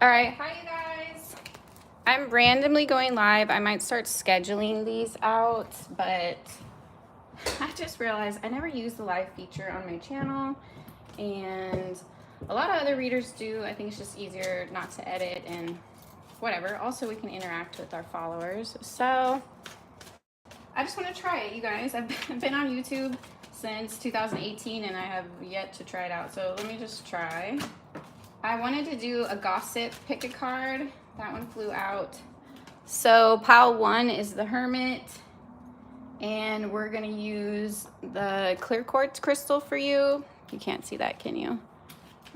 All right, hi you guys. I'm randomly going live. I might start scheduling these out, but I just realized I never use the live feature on my channel, and a lot of other readers do. I think it's just easier not to edit and whatever. Also, we can interact with our followers. So I just want to try it, you guys. I've been on YouTube since 2018 and I have yet to try it out. So let me just try. I wanted to do a gossip pick a card. That one flew out. So pile 1 is the Hermit, and we're gonna use the clear quartz crystal for you. You can't see that, can you?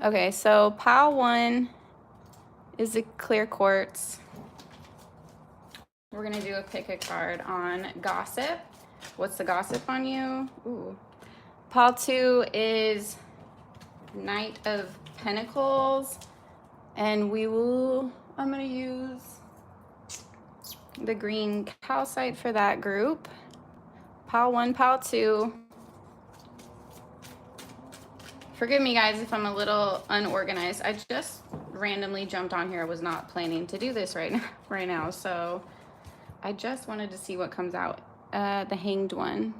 Okay, so pile 1 is a clear quartz. We're gonna do a pick a card on gossip. What's the gossip on you? Ooh. Pile 2 is Knight of Pentacles, and I'm gonna use the green calcite for that group. Pile 1, pile 2. Forgive me guys if I'm a little unorganized. I just randomly jumped on here. I was not planning to do this right now. So I just wanted to see what comes out. The Hanged one.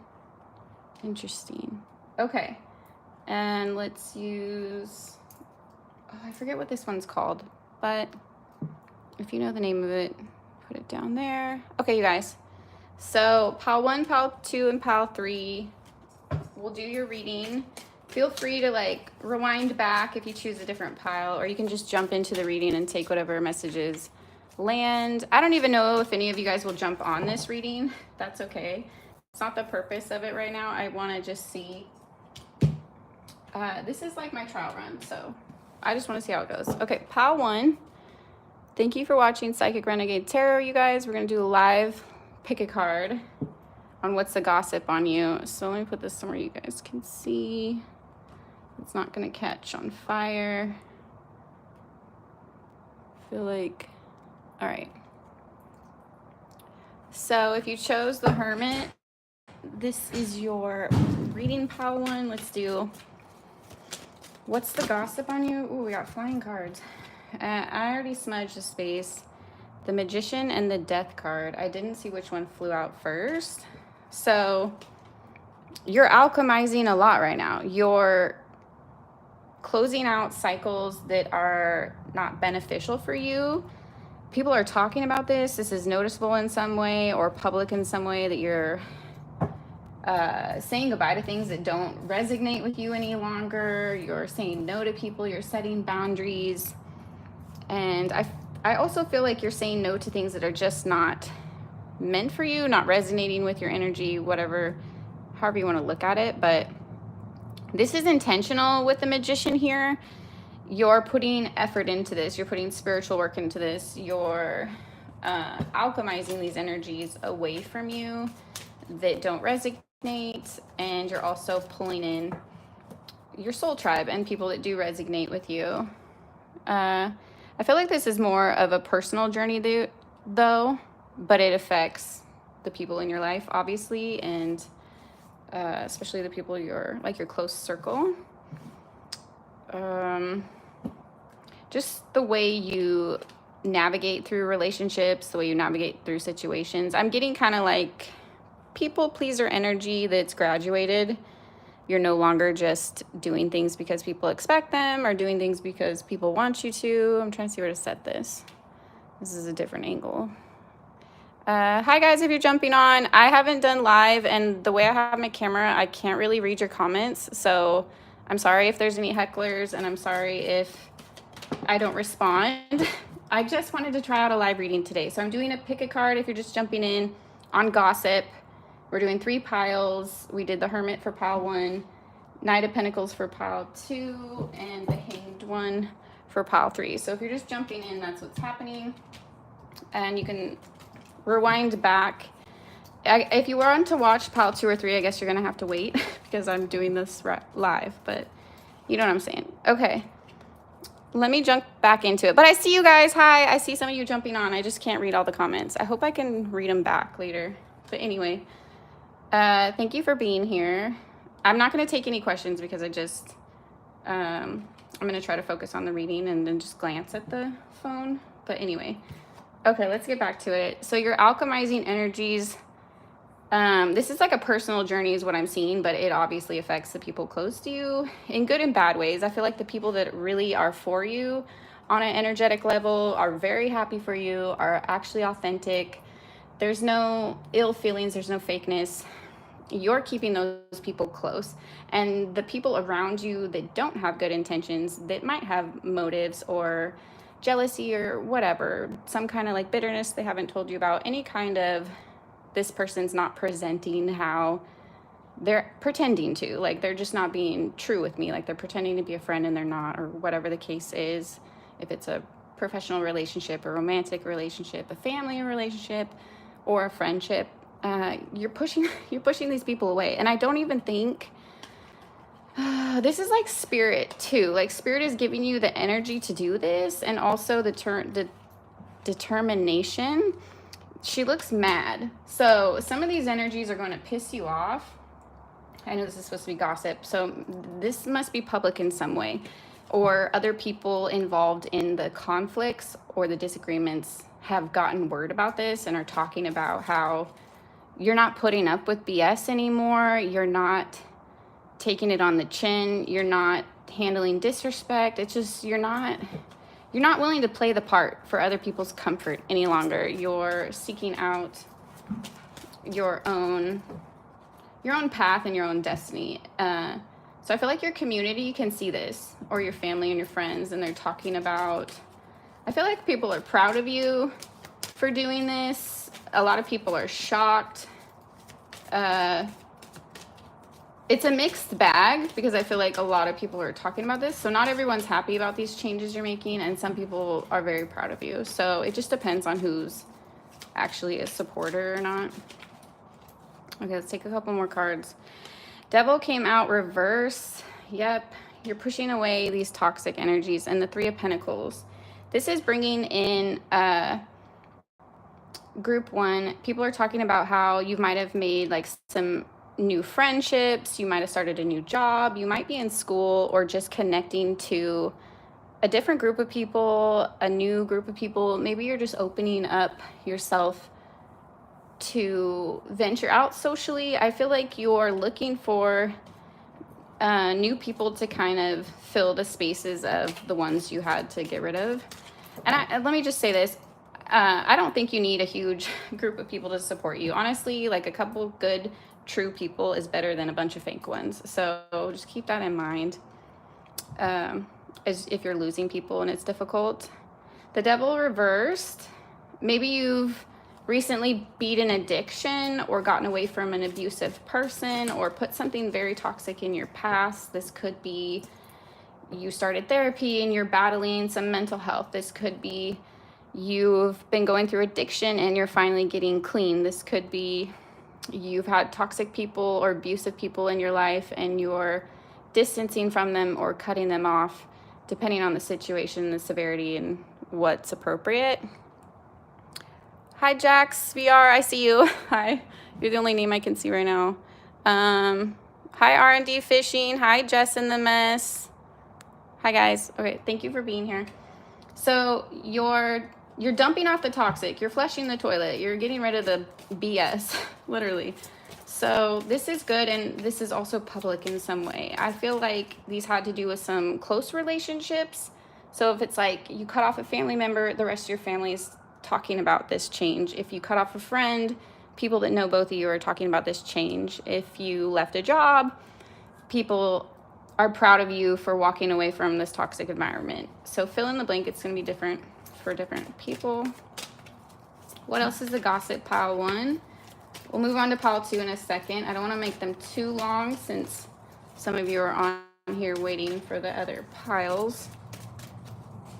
Interesting. Okay. And let's use, I forget what this one's called, but if you know the name of it, put it down there. Okay, you guys. So pile 1, pile 2, and pile 3 will do your reading. Feel free to like rewind back if you choose a different pile, or you can just jump into the reading and take whatever messages land. I don't even know if any of you guys will jump on this reading. That's okay. It's not the purpose of it right now. I want to just see. This is like my trial run, so I just want to see how it goes. Okay, pile 1. Thank you for watching Psychic Renegade Tarot, you guys. We're going to do a live pick a card on what's the gossip on you. So let me put this somewhere you guys can see. It's not going to catch on fire. I feel like, all right. So if you chose the Hermit, this is your reading pile 1. Let's do, what's the gossip on you? Ooh, we got flying cards. I already smudged the space. The Magician and the Death card. I didn't see which one flew out first. So you're alchemizing a lot right now. You're closing out cycles that are not beneficial for you. People are talking about this. This is noticeable in some way or public in some way, that you're saying goodbye to things that don't resonate with you any longer. You're saying no to people. You're setting boundaries. And I also feel like you're saying no to things that are just not meant for you, not resonating with your energy, whatever, however you want to look at it. But this is intentional with the Magician here. You're putting effort into this. You're putting spiritual work into this. You're alchemizing these energies away from you that don't resonate. And you're also pulling in your soul tribe and people that do resonate with you. I feel like this is more of a personal journey though, but it affects the people in your life, obviously, and especially the people your close circle. Just the way you navigate through relationships, the way you navigate through situations. I'm getting kind of like people pleaser energy that's graduated. You're no longer just doing things because people expect them or doing things because people want you to. I'm trying to see where to set this. This is a different angle. Hi guys, if you're jumping on, I haven't done live, and the way I have my camera, I can't really read your comments. So I'm sorry if there's any hecklers, and I'm sorry if I don't respond. I just wanted to try out a live reading today. So I'm doing a pick a card if you're just jumping in on gossip. We're doing 3 piles. We did the Hermit for pile 1, Knight of Pentacles for pile 2, and the Hanged one for pile 3. So if you're just jumping in, that's what's happening. And you can rewind back. If you want to watch pile 2 or 3, I guess you're going to have to wait because I'm doing this live, but you know what I'm saying. Okay, let me jump back into it. But I see you guys. Hi, I see some of you jumping on. I just can't read all the comments. I hope I can read them back later. But anyway, thank you for being here. I'm not going to take any questions because I'm going to try to focus on the reading and then just glance at the phone. But anyway, okay, let's get back to it. So you're alchemizing energies. This is like a personal journey is what I'm seeing, but it obviously affects the people close to you in good and bad ways. I feel like the people that really are for you on an energetic level are very happy for you, are actually authentic. There's no ill feelings, there's no fakeness. You're keeping those people close, and the people around you that don't have good intentions, that might have motives or jealousy or whatever, some kind of like bitterness they haven't told you about, any kind of this person's not presenting how they're pretending to, like they're just not being true with me, like they're pretending to be a friend and they're not, or whatever the case is. If it's a professional relationship, a romantic relationship, a family relationship, or a friendship, you're pushing these people away. And I don't even think this is like spirit too. Like spirit is giving you the energy to do this, and also the determination. She looks mad. So some of these energies are going to piss you off. I know this is supposed to be gossip, so this must be public in some way, or other people involved in the conflicts or the disagreements have gotten word about this and are talking about how you're not putting up with BS anymore. You're not taking it on the chin. You're not handling disrespect. It's just you're not willing to play the part for other people's comfort any longer. You're seeking out your own path and your own destiny. So I feel like your community can see this, or your family and your friends, and they're talking about, I feel like people are proud of you for doing this. A lot of people are shocked. It's a mixed bag because I feel like a lot of people are talking about this. So not everyone's happy about these changes you're making, and some people are very proud of you. So it just depends on who's actually a supporter or not. Okay, let's take a couple more cards. Devil came out reverse. Yep, you're pushing away these toxic energies. And the Three of Pentacles. This is bringing in group one. People are talking about how you might have made like some new friendships. You might have started a new job. You might be in school, or just connecting to a different group of people, a new group of people. Maybe you're just opening up yourself to venture out socially. I feel like you're looking for new people to kind of fill the spaces of the ones you had to get rid of. And let me just say this. I don't think you need a huge group of people to support you. Honestly, like a couple good, true people is better than a bunch of fake ones. So just keep that in mind as if you're losing people and it's difficult. The Devil reversed. Maybe you've recently beat an addiction or gotten away from an abusive person or put something very toxic in your past. This could be you started therapy and you're battling some mental health. This could be you've been going through addiction and you're finally getting clean. This could be you've had toxic people or abusive people in your life and you're distancing from them or cutting them off, depending on the situation, the severity, and what's appropriate. Hi, Jax VR. I see you. Hi. You're the only name I can see right now. Hi, R&D Fishing. Hi, Jess in the Mess. Hi, guys. Okay, thank you for being here. So you're dumping off the toxic. You're flushing the toilet. You're getting rid of the BS, literally. So this is good, and this is also public in some way. I feel like these had to do with some close relationships. So if it's like you cut off a family member, the rest of your family is talking about this change. If you cut off a friend, people that know both of you are talking about this change. If you left a job, people are proud of you for walking away from this toxic environment. So fill in the blank. It's going to be different for different people. What else is the gossip pile one? We'll move on to pile two in a second. I don't want to make them too long since some of you are on here waiting for the other piles.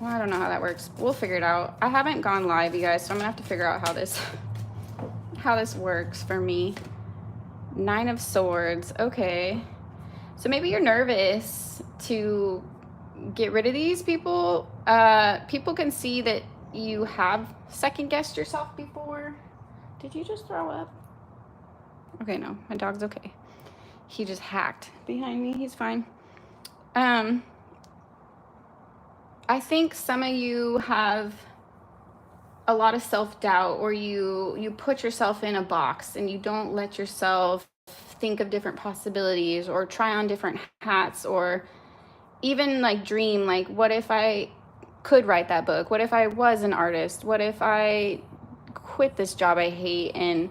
Well, I don't know how that works. We'll figure it out. I haven't gone live, you guys, so I'm gonna have to figure out how this works for me. 9 of Swords. Okay. So maybe you're nervous to get rid of these people. People can see that you have second-guessed yourself before. Did you just throw up? Okay, no, my dog's okay. He just hacked behind me. He's fine. I think some of you have a lot of self-doubt, or you put yourself in a box and you don't let yourself think of different possibilities or try on different hats, or even like dream, like, what if I could write that book? What if I was an artist? What if I quit this job I hate and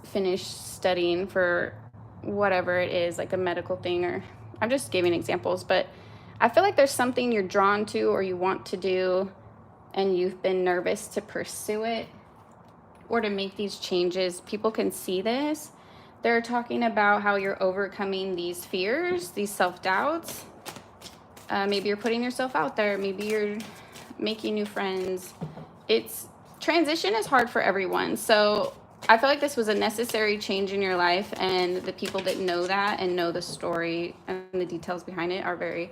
finish studying for whatever it is, like a medical thing? Or I'm just giving examples, but I feel like there's something you're drawn to or you want to do, and you've been nervous to pursue it or to make these changes. People can see this. They're talking about how you're overcoming these fears, these self-doubts. Maybe you're putting yourself out there. Maybe you're making new friends. Transition is hard for everyone. So I feel like this was a necessary change in your life, and the people that know that and know the story and the details behind it are very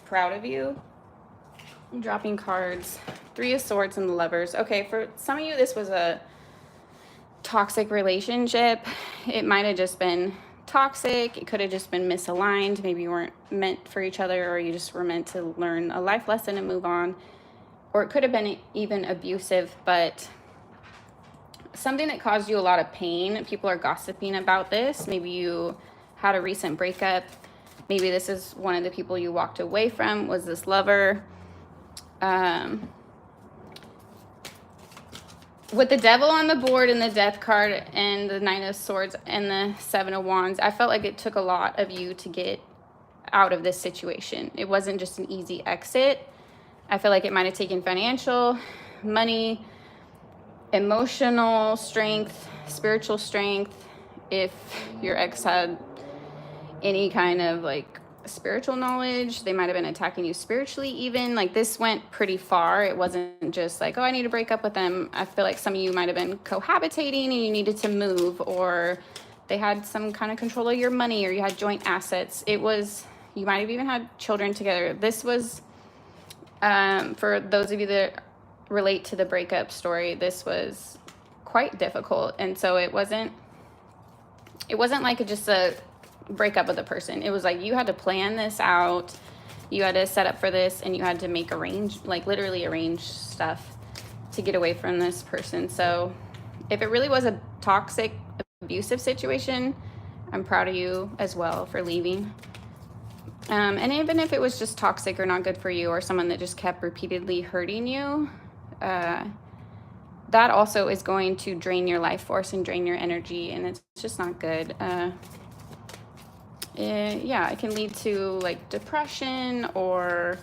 proud of you. I'm dropping cards. 3 of Swords and the Lovers. Okay, for some of you, this was a toxic relationship. It might have just been toxic. It could have just been misaligned. Maybe you weren't meant for each other, or you just were meant to learn a life lesson and move on. Or it could have been even abusive, but something that caused you a lot of pain. People are gossiping about this. Maybe you had a recent breakup. Maybe this is one of the people you walked away from, was this lover. With the Devil on the board and the Death card and the 9 of Swords and the 7 of Wands, I felt like it took a lot of you to get out of this situation. It wasn't just an easy exit. I feel like it might have taken financial, money, emotional strength, spiritual strength. If your ex had any kind of like spiritual knowledge, they might have been attacking you spiritually even. Like, this went pretty far. It wasn't just like, oh, I need to break up with them. I feel like some of you might have been cohabitating and you needed to move, or they had some kind of control of your money, or you had joint assets. It was, you might have even had children together. This was, for those of you that relate to the breakup story, this was quite difficult. And so it wasn't like just a break up with a person. It was like you had to plan this out, you had to set up for this, and you had to literally arrange stuff to get away from this person. So if it really was a toxic, abusive situation, I'm proud of you as well for leaving. And even if it was just toxic or not good for you, or someone that just kept repeatedly hurting you, that also is going to drain your life force and drain your energy, and it's just not good. It can lead to like depression or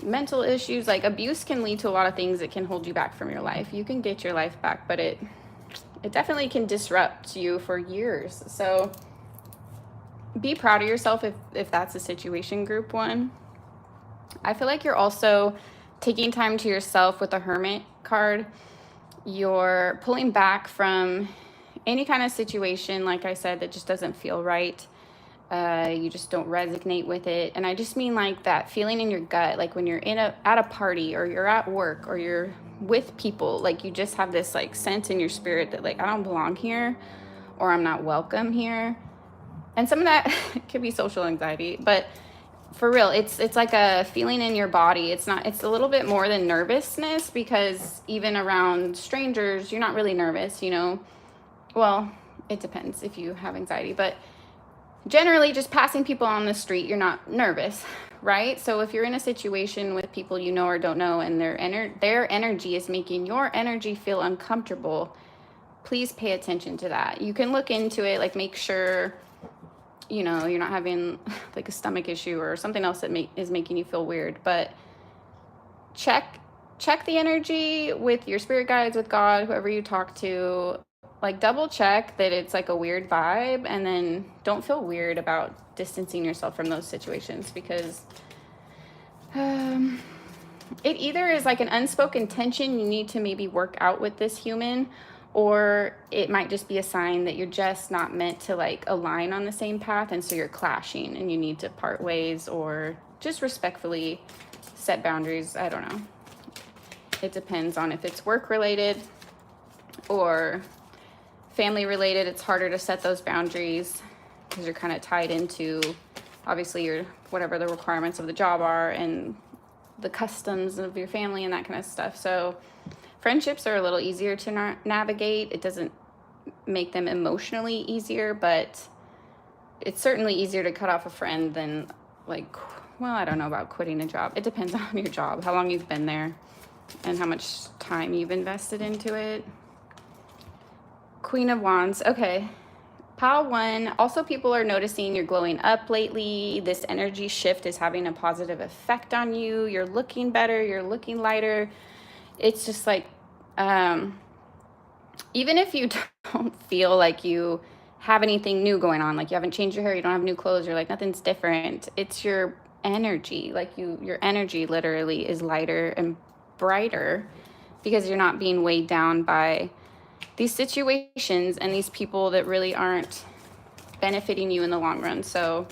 mental issues. Like, abuse can lead to a lot of things that can hold you back from your life. You can get your life back, but it definitely can disrupt you for years. So be proud of yourself if that's a situation, group 1. I feel like you're also taking time to yourself with the Hermit card. You're pulling back from any kind of situation, like I said, that just doesn't feel right. You just don't resonate with it. And I just mean like that feeling in your gut, like when you're at a party, or you're at work, or you're with people, like you just have this like sense in your spirit that like, I don't belong here, or I'm not welcome here. And some of that could be social anxiety, but for real, it's like a feeling in your body. It's a little bit more than nervousness, because even around strangers, you're not really nervous, you know. Well, it depends if you have anxiety, but generally just passing people on the street, you're not nervous, right? So if you're in a situation with people you know or don't know, and their energy is making your energy feel uncomfortable, please pay attention to that. You can look into it, like make sure, you know, you're not having like a stomach issue or something else that is making you feel weird. But check the energy with your spirit guides, with God, whoever you talk to. Like, double check that it's like a weird vibe, and then don't feel weird about distancing yourself from those situations, because it either is like an unspoken tension you need to maybe work out with this human, or it might just be a sign that you're just not meant to like align on the same path, and so you're clashing and you need to part ways, or just respectfully set boundaries. I don't know. It depends on if it's work related or family related. It's harder to set those boundaries because you're kind of tied into, obviously, whatever the requirements of the job are, and the customs of your family and that kind of stuff. So friendships are a little easier to navigate. It doesn't make them emotionally easier, but it's certainly easier to cut off a friend than, like, well, I don't know about quitting a job. It depends on your job, how long you've been there, and how much time you've invested into it. Queen of Wands. Okay. Pile 1. Also, people are noticing you're glowing up lately. This energy shift is having a positive effect on you. You're looking better. You're looking lighter. It's just like, even if you don't feel like you have anything new going on, like you haven't changed your hair, you don't have new clothes, you're like, nothing's different. It's your energy. Like your energy literally is lighter and brighter because you're not being weighed down by these situations and these people that really aren't benefiting you in the long run. So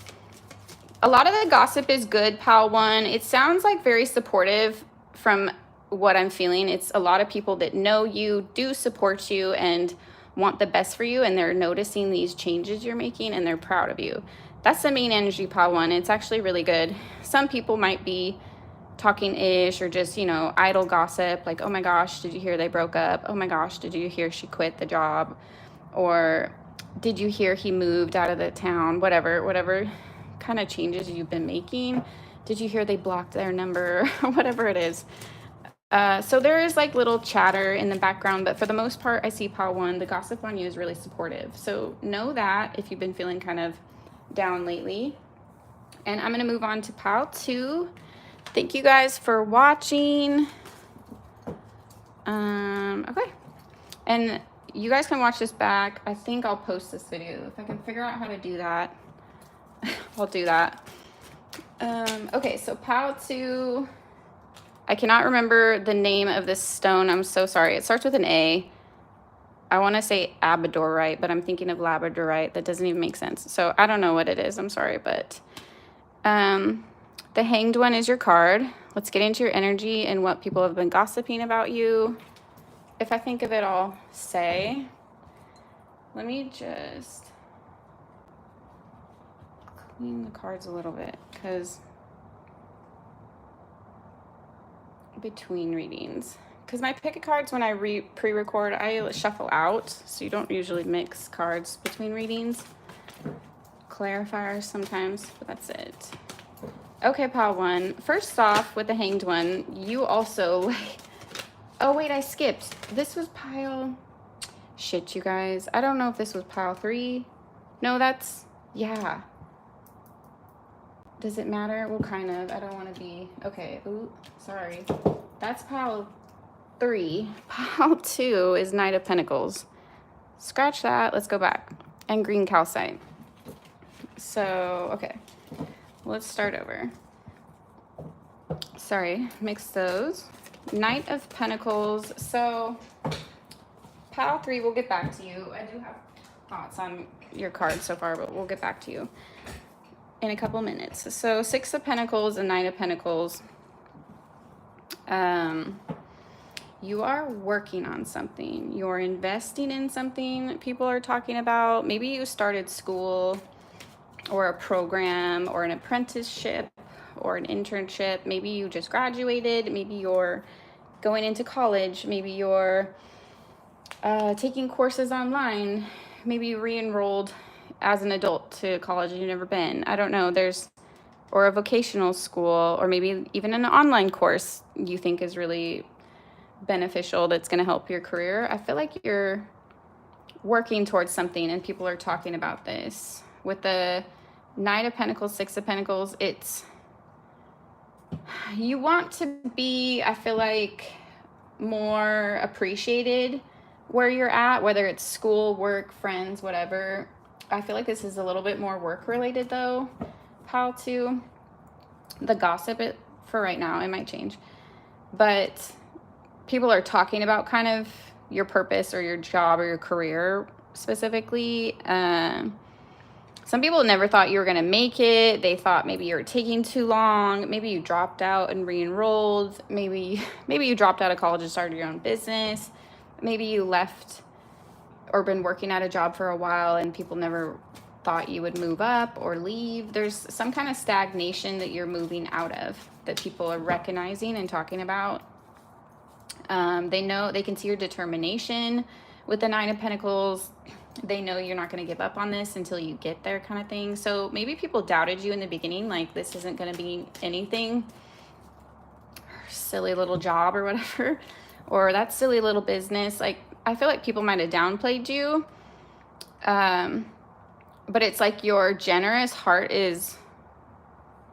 a lot of the gossip is good, Pal 1. It sounds like very supportive from what I'm feeling. It's a lot of people that know you, do support you, and want the best for you, and they're noticing these changes you're making, and they're proud of you. That's the main energy, Pal 1. It's actually really good. Some people might be talking-ish or just, idle gossip, like, oh my gosh, did you hear they broke up? Oh my gosh, did you hear she quit the job? Or did you hear he moved out of the town? Whatever kind of changes you've been making. Did you hear they blocked their number? Whatever it is. So there is like little chatter in the background, but for the most part, I see Pile 1, the gossip on you is really supportive. So know that if you've been feeling kind of down lately. And I'm going to move on to Pile 2. Thank you guys for watching. Okay. And you guys can watch this back. I think I'll post this video. If I can figure out how to do that, I'll do that. Okay, so Pile 2. I cannot remember the name of this stone. I'm so sorry. It starts with an A. I want to say abadorite, but I'm thinking of labradorite. That doesn't even make sense. So I don't know what it is. I'm sorry, but the Hanged One is your card. Let's get into your energy and what people have been gossiping about you. If I think of it, I'll say. Let me just clean the cards a little bit, because between readings, because my pick a cards, when I pre-record, I shuffle out, so you don't usually mix cards between readings. Clarifiers sometimes, but that's it. Okay, Pile 1. First off, with the Hanged One, you also, oh wait, I skipped. This was Pile, shit, you guys. I don't know if this was Pile 3. No, that's, yeah. Does it matter? Well, kind of. I don't want to be... Okay. Ooh, sorry. That's Pile 3. Pile 2 is Knight of Pentacles. Scratch that. Let's go back. And green calcite. So, okay. Let's start over. Sorry. Mix those. Knight of Pentacles. So, Pile 3, we'll get back to you. I do have thoughts on your cards so far, but we'll get back to you in a couple minutes. So 6 of Pentacles and 9 of Pentacles. You are working on something. You're investing in something people are talking about. Maybe you started school or a program or an apprenticeship or an internship. Maybe you just graduated. Maybe you're going into college. Maybe you're taking courses online. Maybe you re-enrolled as an adult to college and you've never been. I don't know. Or a vocational school, or maybe even an online course you think is really beneficial that's going to help your career. I feel like you're working towards something and people are talking about this. With the Knight of Pentacles, 6 of Pentacles, you want to be, I feel like, more appreciated where you're at, whether it's school, work, friends, whatever. I feel like this is a little bit more work related though, Pile 2. The gossip, for right now, it might change. But people are talking about kind of your purpose or your job or your career specifically. Some people never thought you were going to make it. They thought maybe you were taking too long. Maybe you dropped out and re-enrolled. Maybe you dropped out of college and started your own business. Maybe you left or been working at a job for a while and people never thought you would move up or leave. There's some kind of stagnation that you're moving out of that people are recognizing and talking about. They know, they can see your determination with the Nine of Pentacles. They know you're not going to give up on this until you get there, kind of thing. So maybe people doubted you in the beginning, like this isn't going to be anything, silly little job or whatever, or that silly little business. Like I feel like people might have downplayed you, but it's like your generous heart is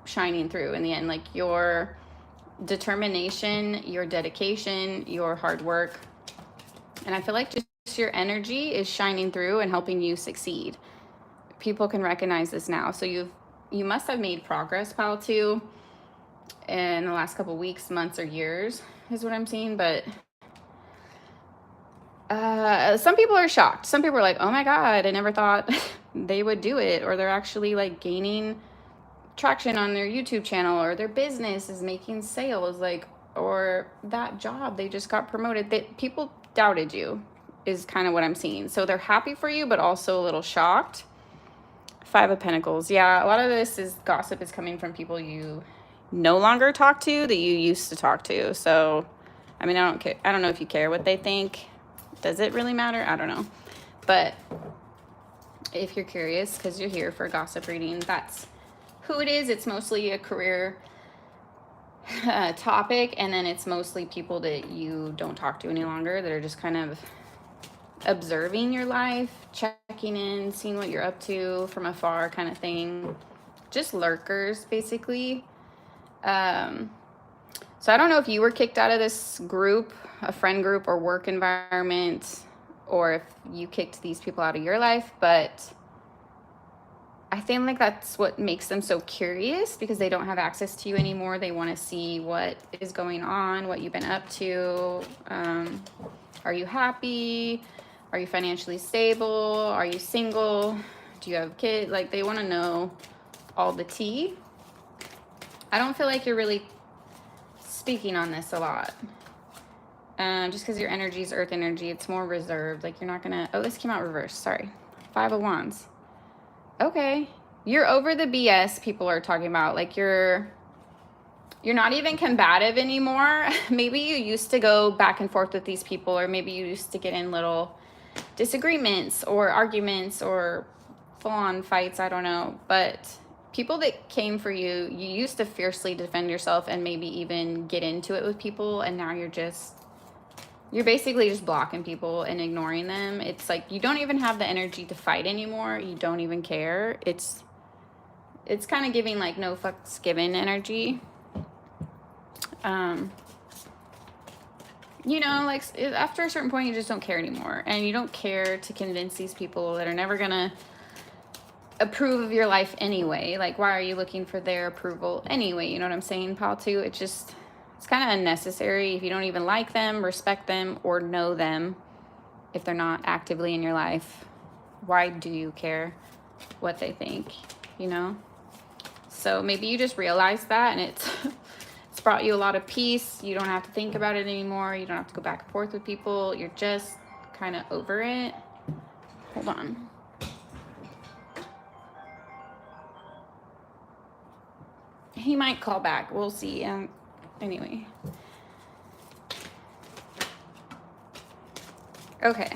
shining through in the end, like your determination, your dedication, your hard work. And I feel like just your energy is shining through and helping you succeed. People can recognize this now. So you must have made progress, pal, too, in the last couple weeks, months, or years is what I'm seeing. But some people are shocked. Some people are like, oh my God, I never thought they would do it. Or they're actually like gaining traction on their YouTube channel, or their business is making sales, like, or that job they just got promoted. That people doubted you is kind of what I'm seeing. So they're happy for you, but also a little shocked. Five of Pentacles. Yeah, a lot of this is gossip is coming from people you no longer talk to that you used to talk to. So, I mean, I don't care. I don't know if you care what they think. Does it really matter? I don't know. But if you're curious, because you're here for a gossip reading, that's who it is. It's mostly a career topic, and then it's mostly people that you don't talk to any longer that are just kind of observing your life, checking in, seeing what you're up to from afar, kind of thing. Just lurkers, basically. So I don't know if you were kicked out of this group, a friend group or work environment, or if you kicked these people out of your life, but I think like that's what makes them so curious, because they don't have access to you anymore. They want to see what is going on, what you've been up to. Are you happy? Are you financially stable? Are you single? Do you have kids? Like, they want to know all the tea. I don't feel like you're really speaking on this a lot. Just because your energy is earth energy, it's more reserved. Like, you're not gonna, oh, this came out reversed, sorry. Five of Wands. Okay, you're over the BS people are talking about. Like, you're not even combative anymore. Maybe you used to go back and forth with these people, or maybe you used to get in little disagreements or arguments or full-on fights, I don't know. But people that came for you, you used to fiercely defend yourself and maybe even get into it with people, and now you're basically just blocking people and ignoring them. It's like you don't even have the energy to fight anymore. You don't even care. It's kind of giving like no fucks given energy. You know, like after a certain point, you just don't care anymore. And you don't care to convince these people that are never going to approve of your life anyway. Like, why are you looking for their approval anyway? You know what I'm saying, pal, too? It's kind of unnecessary. If you don't even like them, respect them, or know them, if they're not actively in your life, why do you care what they think, you know? So maybe you just realize that, and it's brought you a lot of peace. You don't have to think about it anymore. You don't have to go back and forth with people. You're just kind of over it. Hold on. He might call back. We'll see. Anyway. Okay.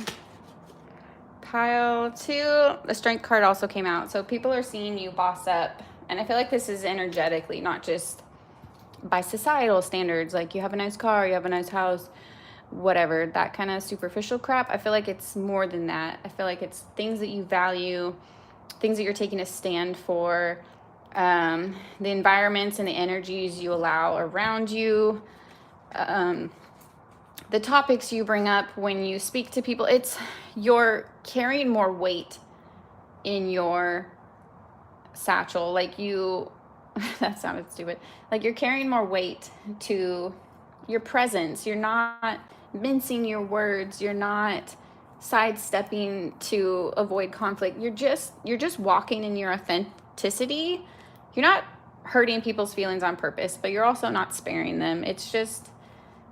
Pile 2. The Strength card also came out. So people are seeing you boss up. And I feel like this is energetically, not just by societal standards. Like, you have a nice car, you have a nice house, whatever. That kind of superficial crap. I feel like it's more than that. I feel like it's things that you value, things that you're taking a stand for. The environments and the energies you allow around you, the topics you bring up when you speak to people. You're carrying more weight in your satchel. Like that sounded stupid. Like, you're carrying more weight to your presence. You're not mincing your words. You're not sidestepping to avoid conflict. You're just walking in your authenticity. You're not hurting people's feelings on purpose, but you're also not sparing them. It's just,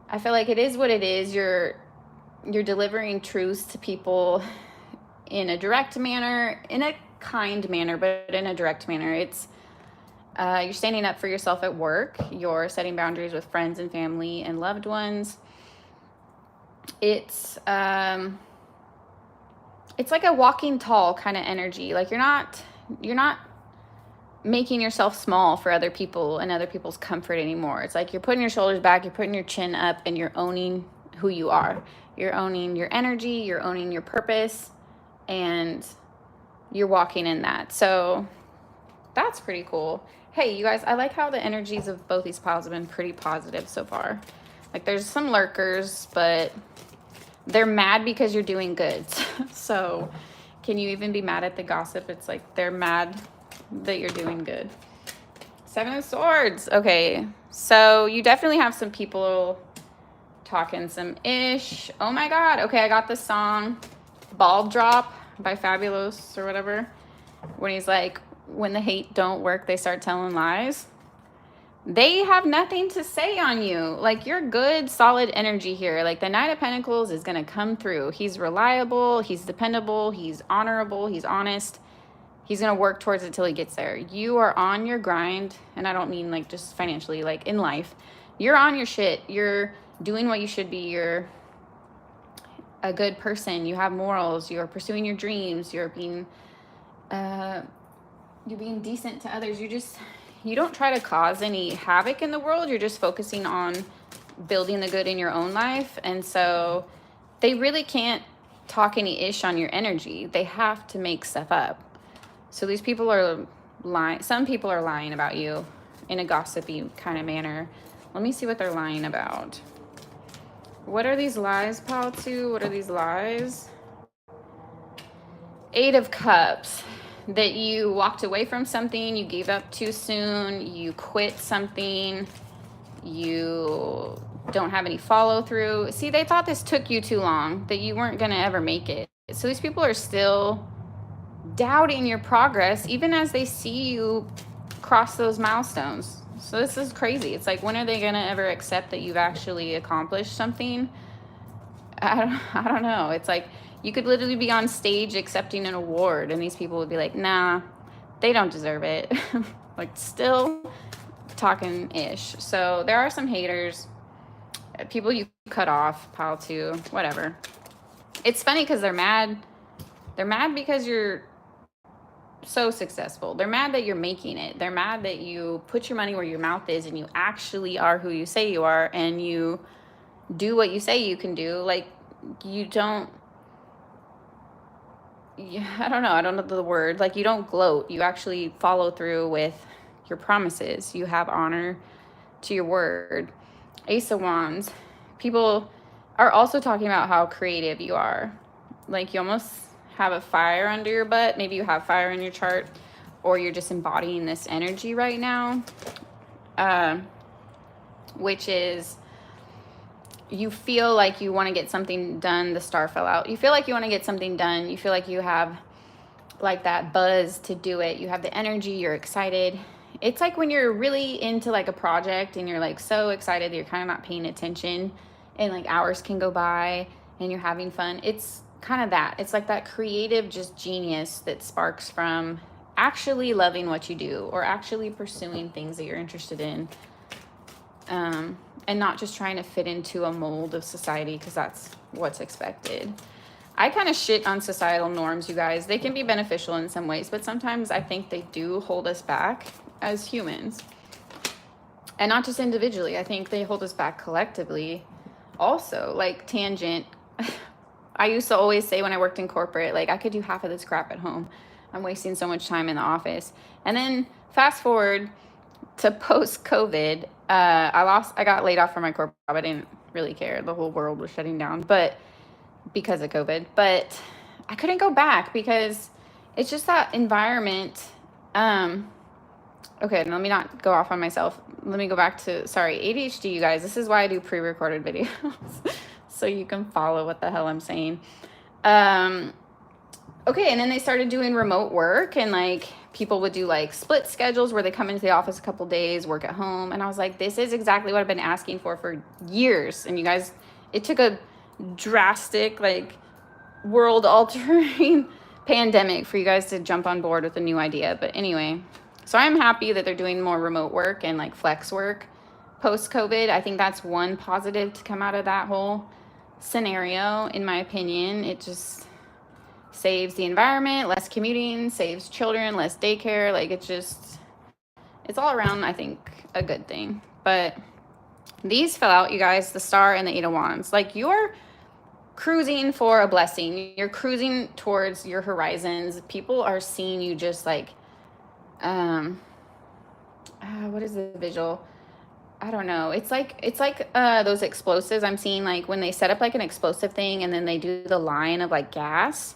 I feel like it is what it is. You're delivering truths to people in a direct manner, in a kind manner, but in a direct manner. It's you're standing up for yourself at work. You're setting boundaries with friends and family and loved ones. It's like a walking tall kind of energy. Like you're not making yourself small for other people and other people's comfort anymore. It's like you're putting your shoulders back, you're putting your chin up, and you're owning who you are. You're owning your energy, you're owning your purpose, and you're walking in that. So that's pretty cool. Hey, you guys, I like how the energies of both these piles have been pretty positive so far. Like there's some lurkers, but they're mad because you're doing good. So can you even be mad at the gossip? It's like they're mad that you're doing good. Seven of Swords. Okay, so you definitely have some people talking some ish. Oh my God. Okay, I got the song Ball Drop by Fabulous or whatever. When he's like, when the hate don't work, they start telling lies. They have nothing to say on you. Like you're good, solid energy here. Like the Knight of Pentacles is going to come through. He's reliable, he's dependable, he's honorable, he's honest. He's going to work towards it till he gets there. You are on your grind. And I don't mean like just financially, like in life. You're on your shit. You're doing what you should be. You're a good person. You have morals. You're pursuing your dreams. You're being decent to others. You don't try to cause any havoc in the world. You're just focusing on building the good in your own life. And so they really can't talk any ish on your energy. They have to make stuff up. So these people are lying. Some people are lying about you in a gossipy kind of manner. Let me see what they're lying about. What are these lies, pal, too? What are these lies? Eight of Cups. That you walked away from something, you gave up too soon, you quit something, you don't have any follow through. See, they thought this took you too long, that you weren't going to ever make it. So these people are still doubting your progress, even as they see you cross those milestones. So this is crazy. It's like, when are they going to ever accept that you've actually accomplished something? I don't know. It's like, you could literally be on stage accepting an award and these people would be like, nah, they don't deserve it. Like still talking ish. So there are some haters, people you cut off, pile two, whatever. It's funny because they're mad. They're mad because you're so successful. They're mad that you're making it. They're mad that you put your money where your mouth is and you actually are who you say you are and you do what you say you can do. Like you don't, I don't know the word. Like you don't gloat. You actually follow through with your promises. You have honor to your word. Ace of Wands. People are also talking about how creative you are. Like you almost have a fire under your butt. Maybe you have fire in your chart, or you're just embodying this energy right now, which is you feel like you want to get something done. The star fell out. You feel like you want to get something done. You feel like you have like that buzz to do it. You have the energy. You're excited. It's like when you're really into like a project and you're like so excited that you're kind of not paying attention and like hours can go by and you're having fun. It's kind of that. It's like that creative just genius that sparks from actually loving what you do or actually pursuing things that you're interested in. And not just trying to fit into a mold of society because that's what's expected. I kind of shit on societal norms, you guys. They can be beneficial in some ways, but sometimes I think they do hold us back as humans. And not just individually. I think they hold us back collectively also. Like tangent. I used to always say when I worked in corporate, like I could do half of this crap at home. I'm wasting so much time in the office. And then fast forward to post-COVID, I got laid off from my corporate job. I didn't really care. The whole world was shutting down, but because of COVID. But I couldn't go back because it's just that environment. Okay, let me not go off on myself. Let me go back to, sorry, ADHD, you guys. This is why I do pre-recorded videos. So you can follow what the hell I'm saying. Okay, and then they started doing remote work and like people would do like split schedules where they come into the office a couple days, work at home. And I was like, this is exactly what I've been asking for years. And you guys, it took a drastic, like world altering pandemic for you guys to jump on board with a new idea. But anyway, so I'm happy that they're doing more remote work and like flex work post-COVID. I think that's one positive to come out of that whole scenario, in my opinion. It just saves the environment, less commuting, saves children, less daycare. Like it's all around, I think, a good thing. But these fell out, you guys, the Star and the Eight of Wands. Like, you're cruising for a blessing. You're cruising towards your horizons. People are seeing you just like, what is the visual? I don't know. It's like those explosives I'm seeing, like when they set up like an explosive thing and then they do the line of like gas,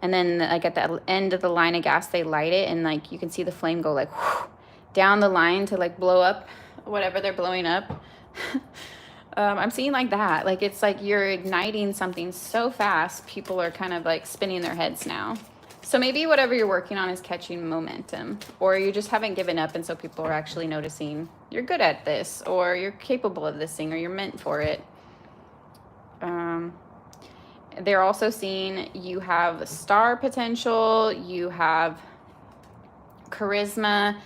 and then like at the end of the line of gas they light it, and like you can see the flame go like whoosh, down the line to like blow up whatever they're blowing up. I'm seeing like that. Like it's like you're igniting something so fast, people are kind of like spinning their heads now. So maybe whatever you're working on is catching momentum, or you just haven't given up, and so people are actually noticing you're good at this, or you're capable of this thing, or you're meant for it. They're also seeing you have star potential, you have charisma.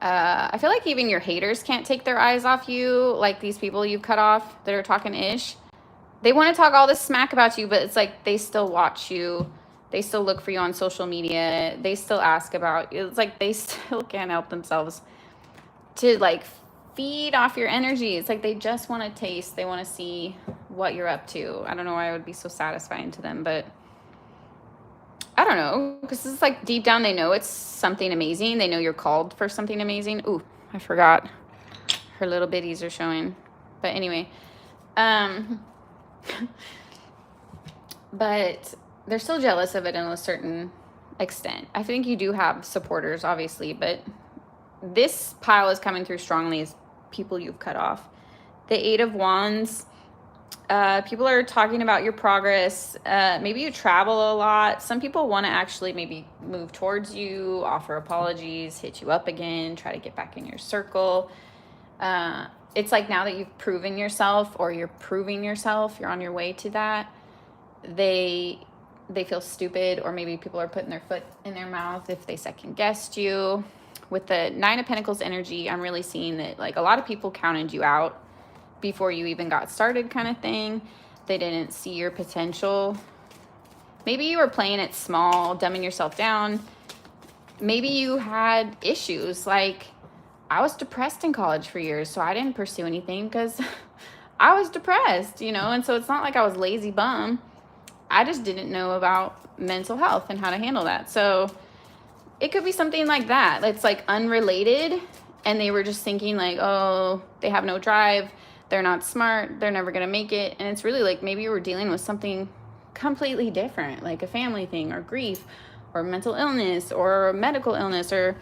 I feel like even your haters can't take their eyes off you, like these people you've cut off that are talking ish. They want to talk all this smack about you, but it's like they still watch you. They still look for you on social media. They still ask about you. It's like they still can't help themselves to like feed off your energy. It's like they just want to taste. They want to see what you're up to. I don't know why it would be so satisfying to them, but I don't know, because it's like deep down they know it's something amazing. They know you're called for something amazing. Ooh, I forgot. Her little bitties are showing. But anyway, but they're still jealous of it in a certain extent. I think you do have supporters, obviously, but this pile is coming through strongly as people you've cut off. The Eight of Wands, people are talking about your progress. Maybe you travel a lot. Some people want to actually maybe move towards you, offer apologies, hit you up again, try to get back in your circle. It's like now that you've proven yourself, or you're proving yourself, you're on your way to that, they feel stupid, or maybe people are putting their foot in their mouth if they second guessed you. With the Nine of Pentacles energy, I'm really seeing that like a lot of people counted you out before you even got started, kind of thing. They didn't see your potential. Maybe you were playing it small, dumbing yourself down. Maybe you had issues. Like, I was depressed in college for years, so I didn't pursue anything because I was depressed, you know? And so it's not like I was lazy bum. I just didn't know about mental health and how to handle that. So it could be something like that. It's like unrelated, and they were just thinking like, oh, they have no drive, they're not smart, they're never gonna make it. And it's really like maybe you were dealing with something completely different, like a family thing, or grief, or mental illness, or medical illness, or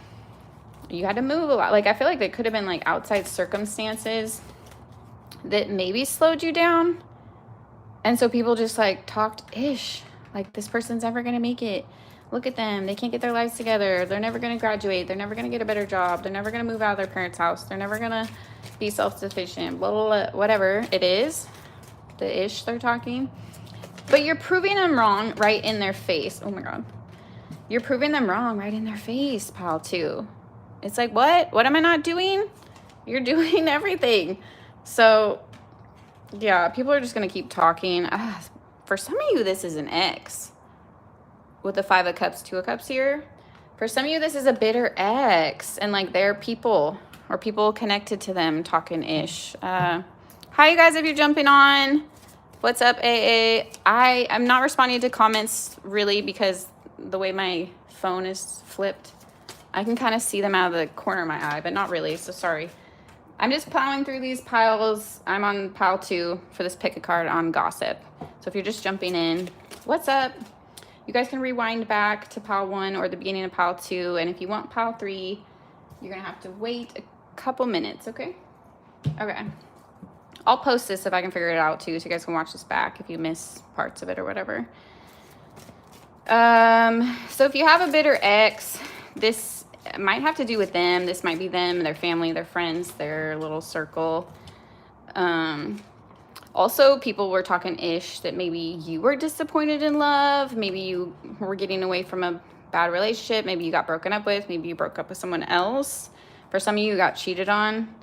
you had to move a lot. Like I feel like they could have been like outside circumstances that maybe slowed you down. And so people just like talked ish, like this person's never gonna make it. Look at them, they can't get their lives together. They're never gonna graduate. They're never gonna get a better job. They're never gonna move out of their parents' house. They're never gonna be self-sufficient, blah, blah, blah, whatever it is, the ish they're talking. But you're proving them wrong right in their face. Oh my God. You're proving them wrong right in their face, pal, too. It's like, what? What am I not doing? You're doing everything. So, yeah, people are just gonna keep talking. For some of you, this is an ex. With the Five of Cups, Two of Cups here. For some of you, this is a bitter ex, and like they're people, or people connected to them talking ish. Hi, you guys, if you're jumping on. What's up, AA? I'm not responding to comments really because the way my phone is flipped, I can kind of see them out of the corner of my eye, but not really, so sorry. I'm just plowing through these piles. I'm on pile 2 for this pick a card on gossip. So if you're just jumping in, what's up? You guys can rewind back to pile 1 or the beginning of pile 2. And if you want pile 3, you're going to have to wait a couple minutes, okay? Okay. I'll post this if I can figure it out too, so you guys can watch this back if you miss parts of it or whatever. So if you have a bitter ex, this might have to do with them. This might be them, their family, their friends, their little circle. Also, people were talking ish that maybe you were disappointed in love. Maybe you were getting away from a bad relationship. Maybe you got broken up with. Maybe you broke up with someone else. For some of you, you got cheated on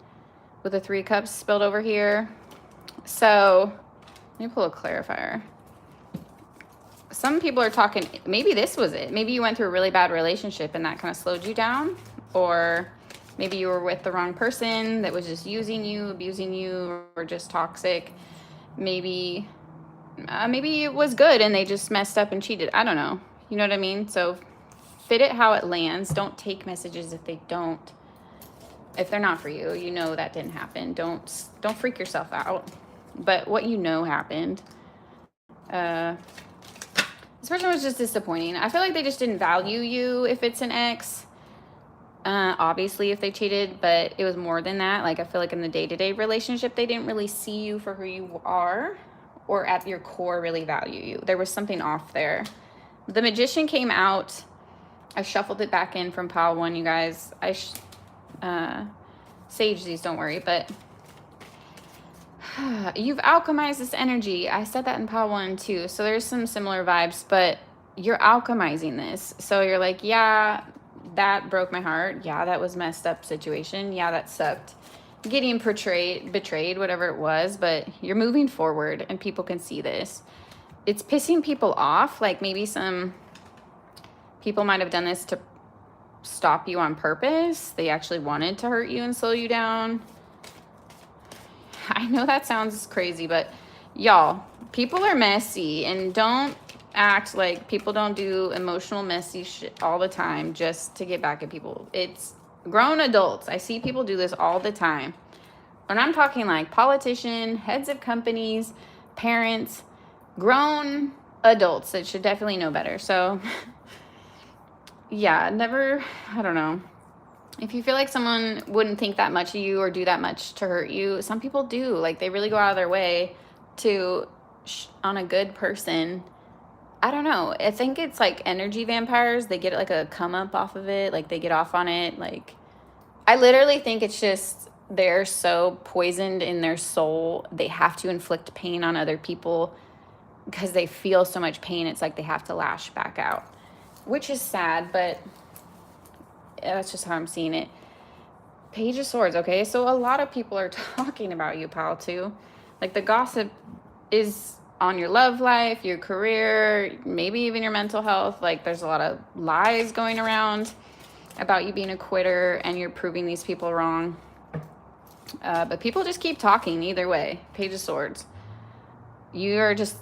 with the 3 cups spilled over here. So let me pull a clarifier. Some people are talking, maybe this was it. Maybe you went through a really bad relationship and that kind of slowed you down. Or maybe you were with the wrong person that was just using you, abusing you, or just toxic. Maybe it was good and they just messed up and cheated. I don't know. You know what I mean? So fit it how it lands. Don't take messages if they're not for you. You know that didn't happen. Don't freak yourself out. But what you know happened. This person was just disappointing. I feel like they just didn't value you if it's an ex. Obviously, if they cheated, but it was more than that. Like, I feel like in the day-to-day relationship, they didn't really see you for who you are or at your core really value you. There was something off there. The Magician came out. I shuffled it back in from pile 1, you guys. I sage these, don't worry, but you've alchemized this energy. I said that in pile 1 too. So there's some similar vibes, but you're alchemizing this. So you're like, yeah, that broke my heart. Yeah, that was messed up situation. Yeah, that sucked. Getting betrayed, whatever it was, but you're moving forward and people can see this. It's pissing people off. Like maybe some people might have done this to stop you on purpose. They actually wanted to hurt you and slow you down. I know that sounds crazy, but y'all, people are messy, and don't act like people don't do emotional messy shit all the time just to get back at people. It's grown adults. I see people do this all the time. And I'm talking like politicians, heads of companies, parents, grown adults that should definitely know better. So yeah, I don't know. If you feel like someone wouldn't think that much of you or do that much to hurt you, some people do. Like, they really go out of their way to, on a good person. I don't know. I think it's like energy vampires. They get like a come up off of it. Like, they get off on it. Like, I literally think it's just they're so poisoned in their soul. They have to inflict pain on other people because they feel so much pain. It's like they have to lash back out, which is sad, but that's just how I'm seeing it. Page of Swords, okay? So a lot of people are talking about you, pal, too. Like, the gossip is on your love life, your career, maybe even your mental health. Like, there's a lot of lies going around about you being a quitter, and you're proving these people wrong. But people just keep talking either way. Page of Swords. You are just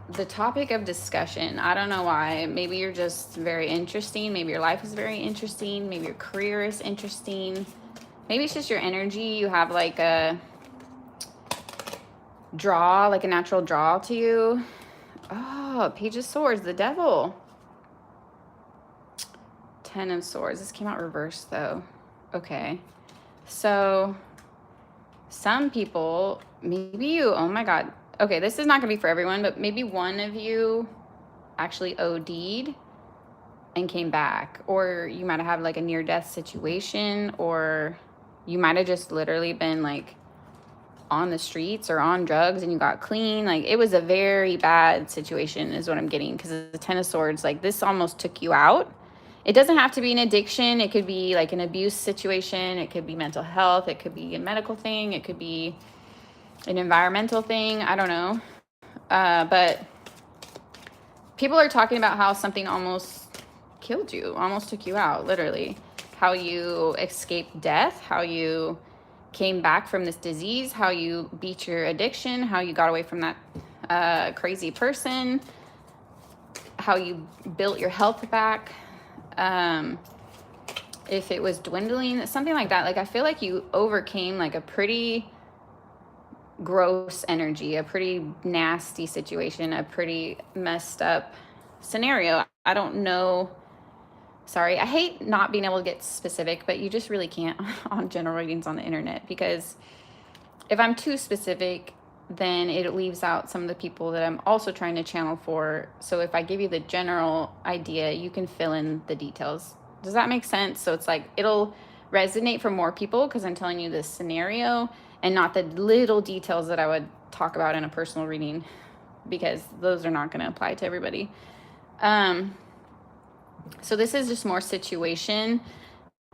the topic of discussion. I don't know why. Maybe you're just very interesting. Maybe your life is very interesting. Maybe your career is interesting. Maybe it's just your energy. You have like a draw, like a natural draw to you. Oh, Page of Swords, the Devil. 10 of Swords. This came out reversed though. Okay. So some people, maybe you, oh my God. Okay, this is not going to be for everyone, but maybe one of you actually OD'd and came back. Or you might have had like a near-death situation, or you might have just literally been like on the streets or on drugs and you got clean. Like, it was a very bad situation is what I'm getting, because the 10 of Swords, like, this almost took you out. It doesn't have to be an addiction. It could be like an abuse situation. It could be mental health. It could be a medical thing. It could be an environmental thing. I don't know. But people are talking about how something almost killed you, almost took you out, literally. How you escaped death, how you came back from this disease, how you beat your addiction, how you got away from that crazy person, how you built your health back. If it was dwindling, something like that. Like, I feel like you overcame like a pretty gross energy, a pretty nasty situation, a pretty messed up scenario. I don't know. Sorry, I hate not being able to get specific, but you just really can't on general readings on the internet, because if I'm too specific, then it leaves out some of the people that I'm also trying to channel for. So if I give you the general idea, you can fill in the details. Does that make sense? So it's like, it'll resonate for more people because I'm telling you this scenario, and not the little details that I would talk about in a personal reading, because those are not going to apply to everybody. So this is just more situation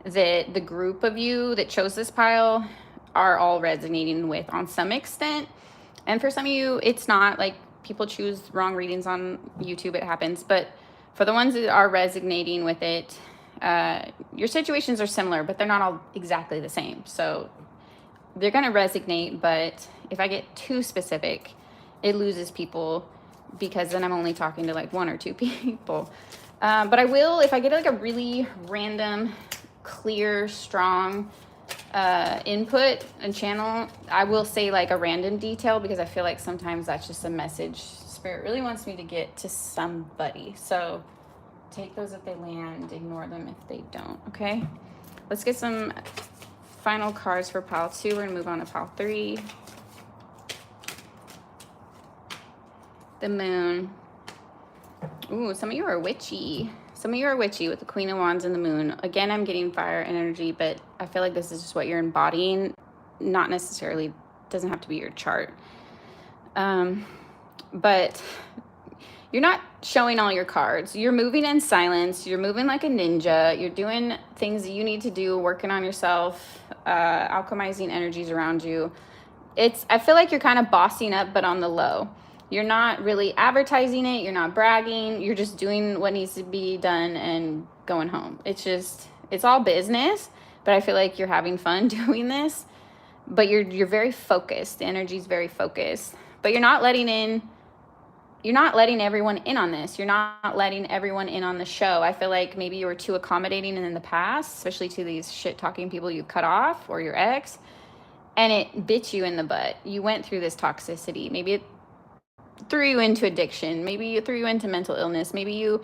that the group of you that chose this pile are all resonating with on some extent. And for some of you, it's not. Like, people choose wrong readings on YouTube, it happens. But for the ones that are resonating with it, your situations are similar, but they're not all exactly the same. So they're going to resonate, but if I get too specific, it loses people, because then I'm only talking to like 1 or 2 people. But I will, if I get like a really random, clear, strong input and channel, I will say like a random detail, because I feel like sometimes that's just a message Spirit really wants me to get to somebody. So take those if they land, ignore them if they don't. Okay, let's get some final cards for pile 2. We're gonna move on to pile 3. The moon. Ooh, some of you are witchy. Some of you are witchy with the Queen of Wands and the moon. Again, I'm getting fire energy, but I feel like this is just what you're embodying. Not necessarily, doesn't have to be your chart. But you're not showing all your cards. You're moving in silence. You're moving like a ninja. You're doing things that you need to do, working on yourself, alchemizing energies around you. I feel like you're kind of bossing up, but on the low. You're not really advertising it. You're not bragging. You're just doing what needs to be done and going home. It's all business, but I feel like you're having fun doing this. But you're very focused. The energy's very focused. But you're not letting everyone in on this. You're not letting everyone in on the show. I feel like maybe you were too accommodating in the past, especially to these shit-talking people you cut off, or your ex, and it bit you in the butt. You went through this toxicity. Maybe it threw you into addiction. Maybe it threw you into mental illness. Maybe you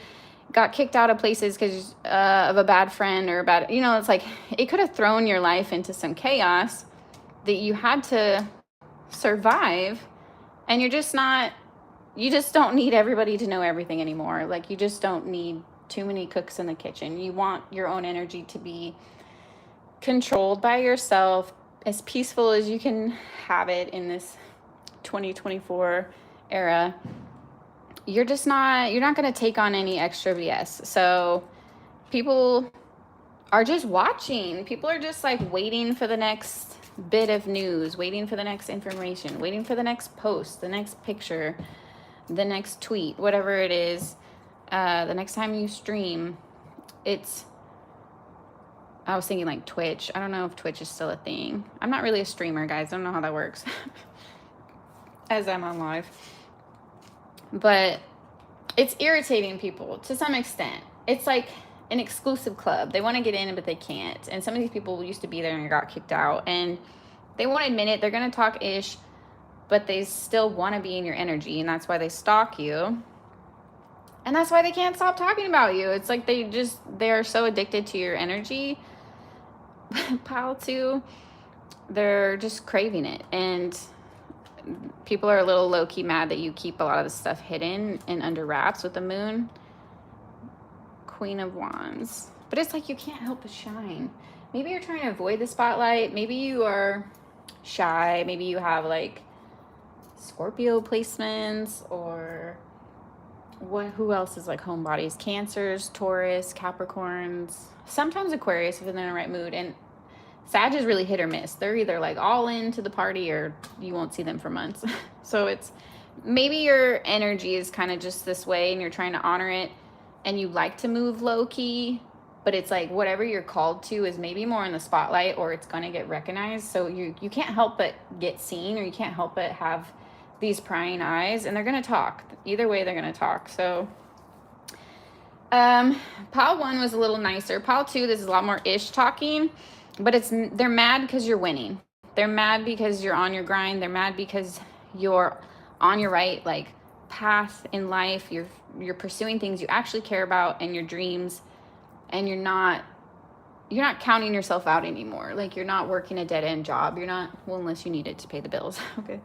got kicked out of places because of a bad friend or a bad, it's like it could have thrown your life into some chaos that you had to survive. And you just don't need everybody to know everything anymore. Like, you just don't need too many cooks in the kitchen. You want your own energy to be controlled by yourself, as peaceful as you can have it in this 2024 era. You're not going to take on any extra BS. So people are just watching. People are just like waiting for the next bit of news, waiting for the next information, waiting for the next post, the next picture, the next tweet, whatever it is, the next time you stream. I was thinking like Twitch. I don't know if Twitch is still a thing. I'm not really a streamer, guys. I don't know how that works as I'm on live. But it's irritating people to some extent. It's like an exclusive club. They want to get in, but they can't. And some of these people used to be there and got kicked out. And they won't admit it. They're going to talk ish, but they still want to be in your energy. And that's why they stalk you. And that's why they can't stop talking about you. It's like they are so addicted to your energy. Pile 2, they're just craving it. And people are a little low-key mad that you keep a lot of the stuff hidden and under wraps with the moon. Queen of Wands. But it's like you can't help but shine. Maybe you're trying to avoid the spotlight. Maybe you are shy. Maybe you have like Scorpio placements, or who else is like homebodies? Cancers, Taurus, Capricorns, sometimes Aquarius if they're in the right mood. And Sag is really hit or miss. They're either like all into the party or you won't see them for months. So it's maybe your energy is kind of just this way and you're trying to honor it, and you like to move low key, but it's like whatever you're called to is maybe more in the spotlight, or it's going to get recognized. So you can't help but get seen, or you can't help but have these prying eyes, and they're going to talk. Either way, they're going to talk. So pile 1 was a little nicer. Pile 2, this is a lot more ish talking. But they're mad because you're winning. They're mad because you're on your grind. They're mad because you're on your right like path in life. You're pursuing things you actually care about and your dreams, and you're not counting yourself out anymore. Like, you're not working a dead-end job. You're not, well, unless you need it to pay the bills. Okay.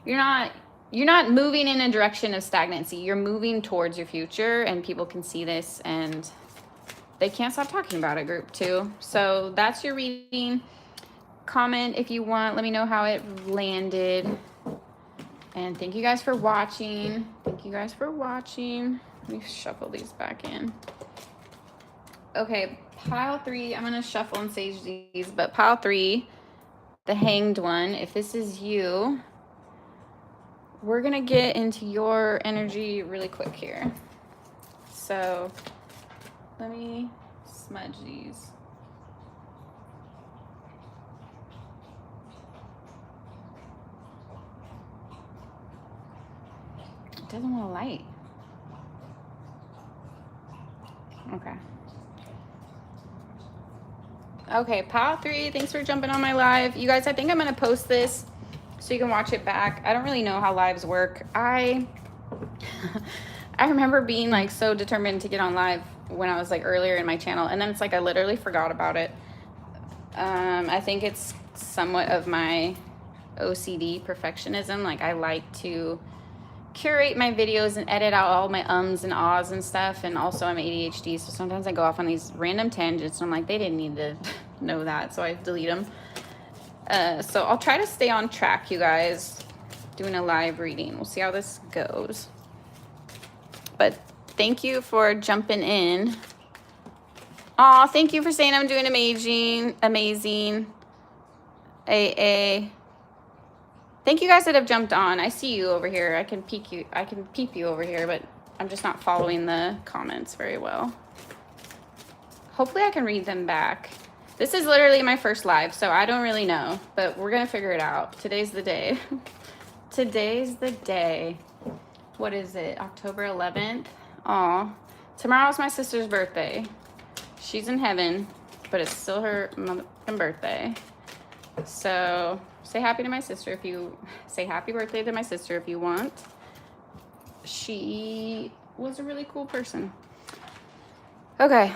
You're not moving in a direction of stagnancy. You're moving towards your future, and people can see this, and they can't stop talking about it, group 2. So that's your reading. comment if you want. Let me know how it landed. And thank you guys for watching. Thank you guys for watching. Let me shuffle these back in. Okay, pile 3. I'm going to shuffle and sage these, but pile 3, the Hanged One, if this is you, we're going to get into your energy really quick here. So let me smudge these. It doesn't want to light. Okay. Okay, pile 3, thanks for jumping on my live. You guys, I think I'm going to post this so you can watch it back. I don't really know how lives work. I remember being like so determined to get on live when I was like earlier in my channel, and then it's like I literally forgot about it. I think it's somewhat of my OCD perfectionism. Like I like to curate my videos and edit out all my ums and ahs and stuff, and also I'm ADHD, so sometimes I go off on these random tangents and I'm like, they didn't need to know that, so I delete them. So I'll try to stay on track, you guys, doing a live reading. We'll see how this goes. But thank you for jumping in. Aw, thank you for saying I'm doing amazing. AA. Thank you guys that have jumped on. I see you over here. I can peek you over here, but I'm just not following the comments very well. Hopefully I can read them back. This is literally my first live, so I don't really know, but we're gonna figure it out. Today's the day. Today's the day. What is it? October 11th? Aw. Tomorrow's my sister's birthday. She's in heaven, but it's still her birthday. So say happy to my sister if you say happy birthday to my sister if you want. She was a really cool person. Okay.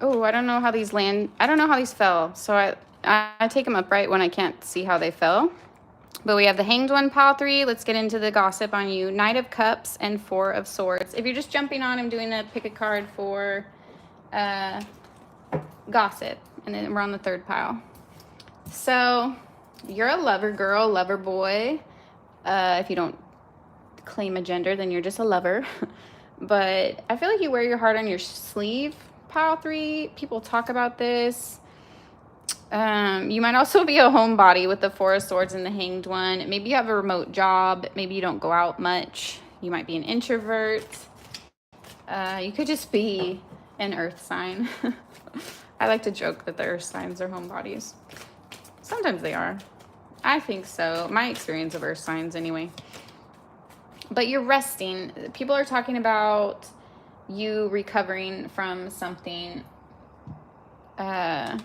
Oh, I don't know how these land. I don't know how these fell. So I take them upright when I can't see how they fell. But we have the Hanged One, pile 3. Let's get into the gossip on you. Knight of Cups and 4 of Swords. If you're just jumping on, I'm doing a pick a card for gossip. And then we're on the 3rd pile. So you're a lover girl, lover boy. If you don't claim a gender, then you're just a lover. But I feel like you wear your heart on your sleeve, pile 3. People talk about this. You might also be a homebody with the 4 of Swords and the Hanged One. Maybe you have a remote job. Maybe you don't go out much. You might be an introvert. You could just be an earth sign. I like to joke that the earth signs are homebodies. Sometimes they are. I think so. My experience of earth signs anyway. But you're resting. People are talking about you recovering from something. Some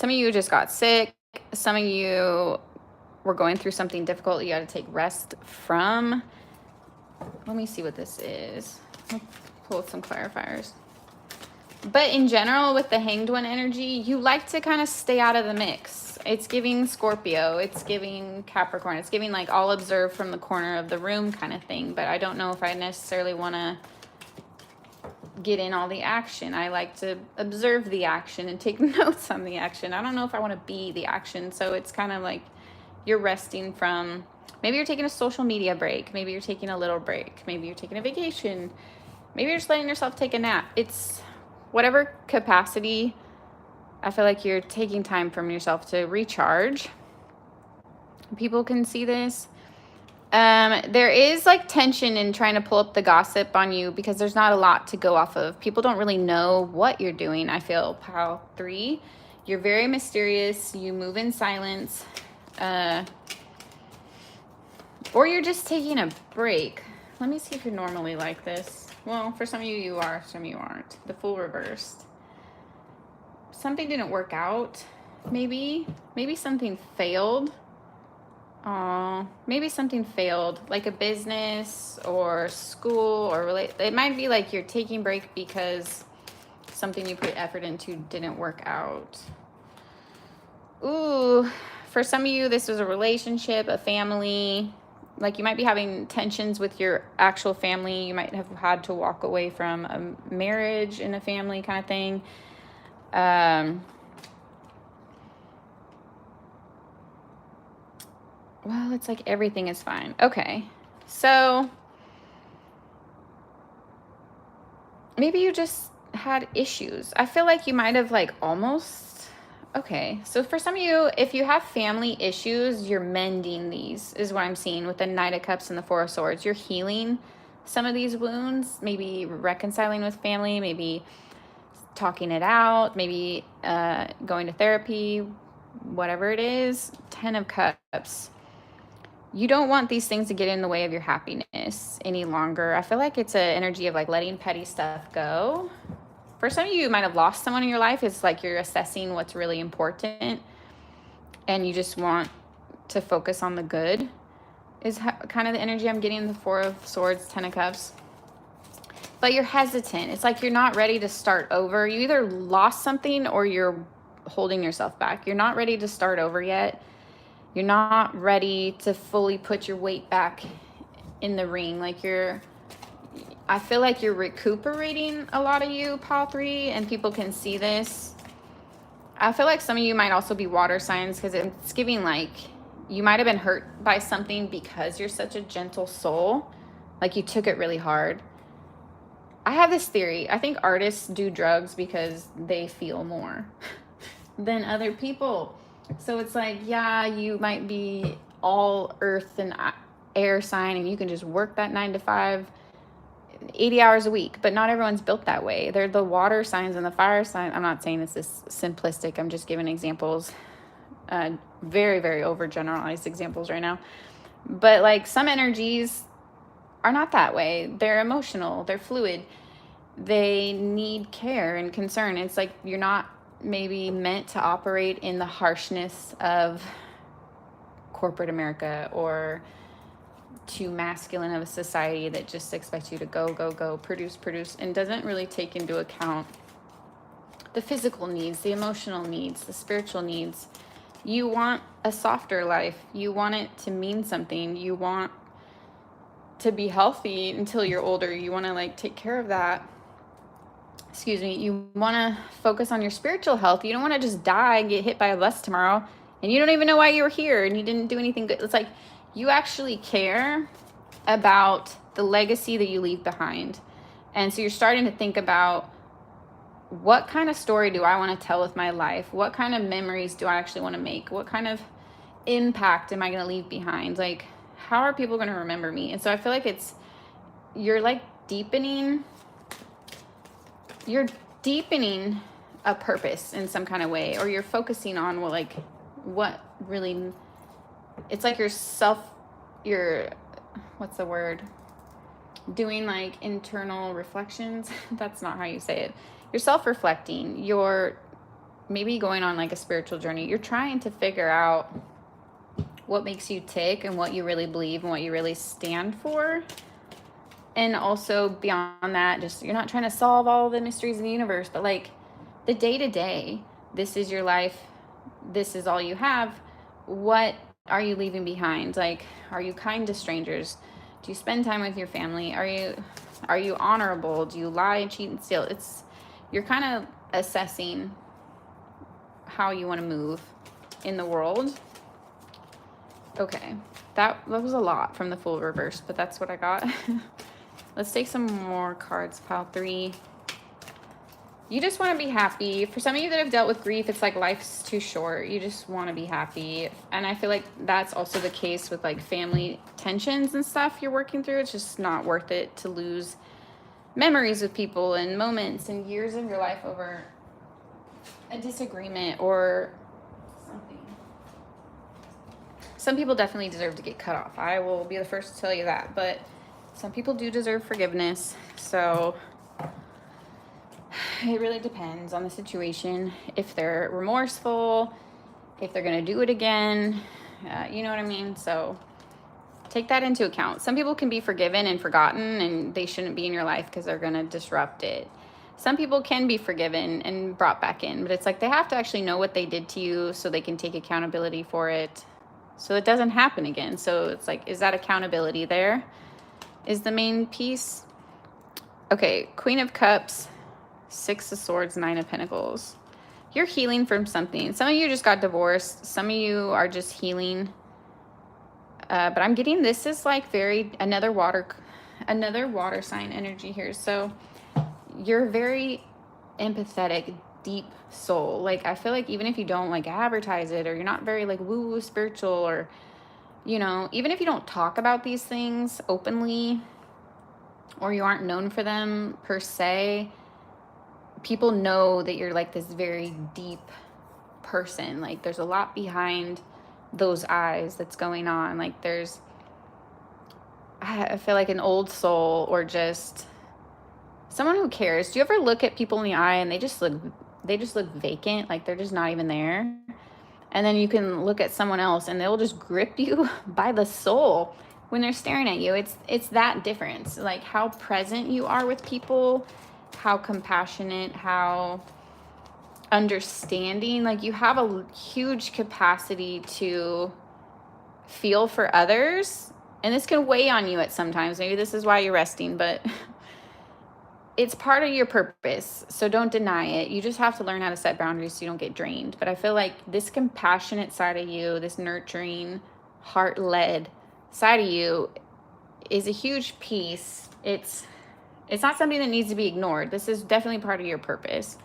of you just got sick. Some of you were going through something difficult you got to take rest from. Let me see what this is. I'll pull some clarifiers. But in general, with the Hanged One energy, you like to kind of stay out of the mix. It's giving Scorpio. It's giving Capricorn. It's giving like all observe from the corner of the room kind of thing. But I don't know if I necessarily want to get in all the action. I like to observe the action and take notes on the action. I don't know if I want to be the action. So it's kind of like you're resting from, maybe you're taking a social media break. Maybe you're taking a little break. Maybe you're taking a vacation. Maybe you're just letting yourself take a nap. It's whatever capacity. I feel like you're taking time from yourself to recharge. People can see this. There is like tension in trying to pull up the gossip on you because there's not a lot to go off of. People don't really know what you're doing. I feel pile 3. You're very mysterious. You move in silence. Or you're just taking a break. Let me see if you're normally like this. Well, for some of you, you are. Some of you aren't. The Fool reversed. Something didn't work out. Maybe something failed. Maybe something failed, like a business or school or it might be like you're taking break because something you put effort into didn't work out. Ooh, for some of you, this was a relationship, a family. Like you might be having tensions with your actual family. You might have had to walk away from a marriage in a family kind of thing. Well, it's like everything is fine. Okay. So maybe you just had issues. I feel like you might have like almost. Okay. So for some of you, if you have family issues, you're mending these, is what I'm seeing with the Knight of Cups and the Four of Swords. You're healing some of these wounds, maybe reconciling with family, maybe talking it out, maybe going to therapy, whatever it is. 10 of Cups. You don't want these things to get in the way of your happiness any longer. I feel like it's an energy of like letting petty stuff go. For some of you, you might have lost someone in your life. It's like you're assessing what's really important and you just want to focus on the good, is kind of the energy I'm getting. The Four of Swords, 10 of Cups. But you're hesitant. It's like you're not ready to start over. You either lost something or you're holding yourself back. You're not ready to start over yet. You're not ready to fully put your weight back in the ring. Like I feel like you're recuperating, a lot of you, Pile 3, and people can see this. I feel like some of you might also be water signs, because it's giving like you might have been hurt by something because you're such a gentle soul. Like you took it really hard. I have this theory. I think artists do drugs because they feel more than other people. So it's like, yeah, you might be all earth and air sign and you can just work that 9 to 5, 80 hours a week, but not everyone's built that way. They're the water signs and the fire signs. I'm not saying this is simplistic. I'm just giving examples, very, very overgeneralized examples right now. But like some energies are not that way. They're emotional, they're fluid, they need care and concern. It's like you're not maybe meant to operate in the harshness of corporate America or too masculine of a society that just expects you to go, produce, and doesn't really take into account the physical needs, the emotional needs, the spiritual needs. You want a softer life. You want it to mean something. You want to be healthy until you're older. You want to like take care of that. Excuse me. You want to focus on your spiritual health. You don't want to just die and get hit by a bus tomorrow and you don't even know why you were here and you didn't do anything good. It's like you actually care about the legacy that you leave behind. And so you're starting to think about, what kind of story do I want to tell with my life? What kind of memories do I actually want to make? What kind of impact am I going to leave behind? Like, how are people going to remember me? And so I feel like you're like deepening a purpose in some kind of way, or you're focusing on what really, it's like what's the word? Doing like internal reflections. That's not how you say it. You're self-reflecting. You're maybe going on like a spiritual journey. You're trying to figure out what makes you tick and what you really believe and what you really stand for. And also beyond that, just you're not trying to solve all the mysteries of the universe, but like the day-to-day, this is your life. This is all you have. What are you leaving behind? Like, are you kind to strangers? Do you spend time with your family? Are you honorable? Do you lie and cheat and steal? You're kind of assessing how you want to move in the world. Okay, that was a lot from the Fool reverse, but that's what I got. Let's take some more cards, Pile 3. You just want to be happy. For some of you that have dealt with grief, it's like life's too short. You just want to be happy. And I feel like that's also the case with like family tensions and stuff you're working through. It's just not worth it to lose memories with people and moments and years of your life over a disagreement or something. Some people definitely deserve to get cut off. I will be the first to tell you that. But some people do deserve forgiveness. So it really depends on the situation. If they're remorseful, if they're going to do it again, you know what I mean? So take that into account. Some people can be forgiven and forgotten and they shouldn't be in your life because they're going to disrupt it. Some people can be forgiven and brought back in, but it's like they have to actually know what they did to you so they can take accountability for it so it doesn't happen again. So it's like, is that accountability there? Is the main piece. Okay, Queen of Cups, 6 of Swords, 9 of Pentacles. You're healing from something. Some of you just got divorced. Some of you are just healing But I'm getting this is like another water sign energy here. So you're very empathetic, deep soul. Like, I feel like even if you don't like advertise it, or you're not very like woo woo spiritual, or, you know, even if you don't talk about these things openly, or you aren't known for them per se, people know that you're like this very deep person. Like, there's a lot behind those eyes that's going on. Like, I feel like an old soul, or just someone who cares. Do you ever look at people in the eye and they just look vacant, like they're just not even there? And then you can look at someone else and they'll just grip you by the soul when they're staring at you. It's that difference, like how present you are with people, how compassionate, how understanding. Like, you have a huge capacity to feel for others, and this can weigh on you at sometimes. Maybe this is why you're resting, but it's part of your purpose, so don't deny it. You just have to learn how to set boundaries so you don't get drained. But I feel like this compassionate side of you, this nurturing, heart-led side of you, is a huge piece. It's not something that needs to be ignored. This is definitely part of your purpose.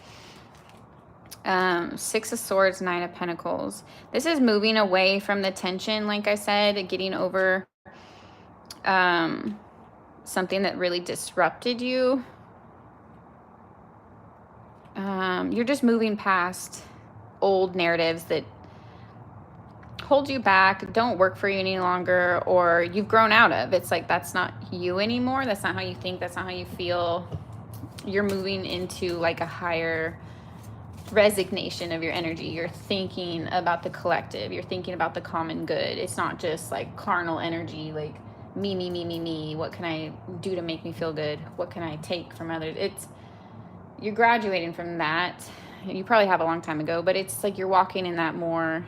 Six of Swords, Nine of Pentacles. This is moving away from the tension, like I said, getting over something that really disrupted you. You're just moving past old narratives that hold you back, don't work for you any longer, or you've grown out of. It's like, that's not you anymore. That's not how you think. That's not how you feel. You're moving into like a higher resignation of your energy. You're thinking about the collective. You're thinking about the common good. It's not just like carnal energy, like me. What can I do to make me feel good? What can I take from others? You're graduating from that. You probably have a long time ago, but it's like you're walking in that more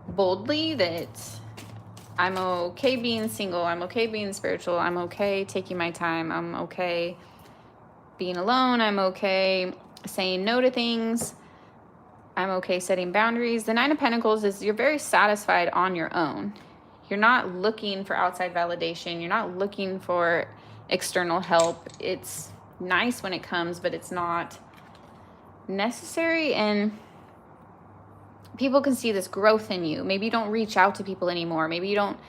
boldly, that I'm okay being single. I'm okay being spiritual. I'm okay taking my time. I'm okay being alone. I'm okay saying no to things. I'm okay setting boundaries. The Nine of Pentacles is you're very satisfied on your own. You're not looking for outside validation. You're not looking for external help. It's nice when it comes, but it's not necessary. And people can see this growth in you. Maybe you don't reach out to people anymore. Maybe you don't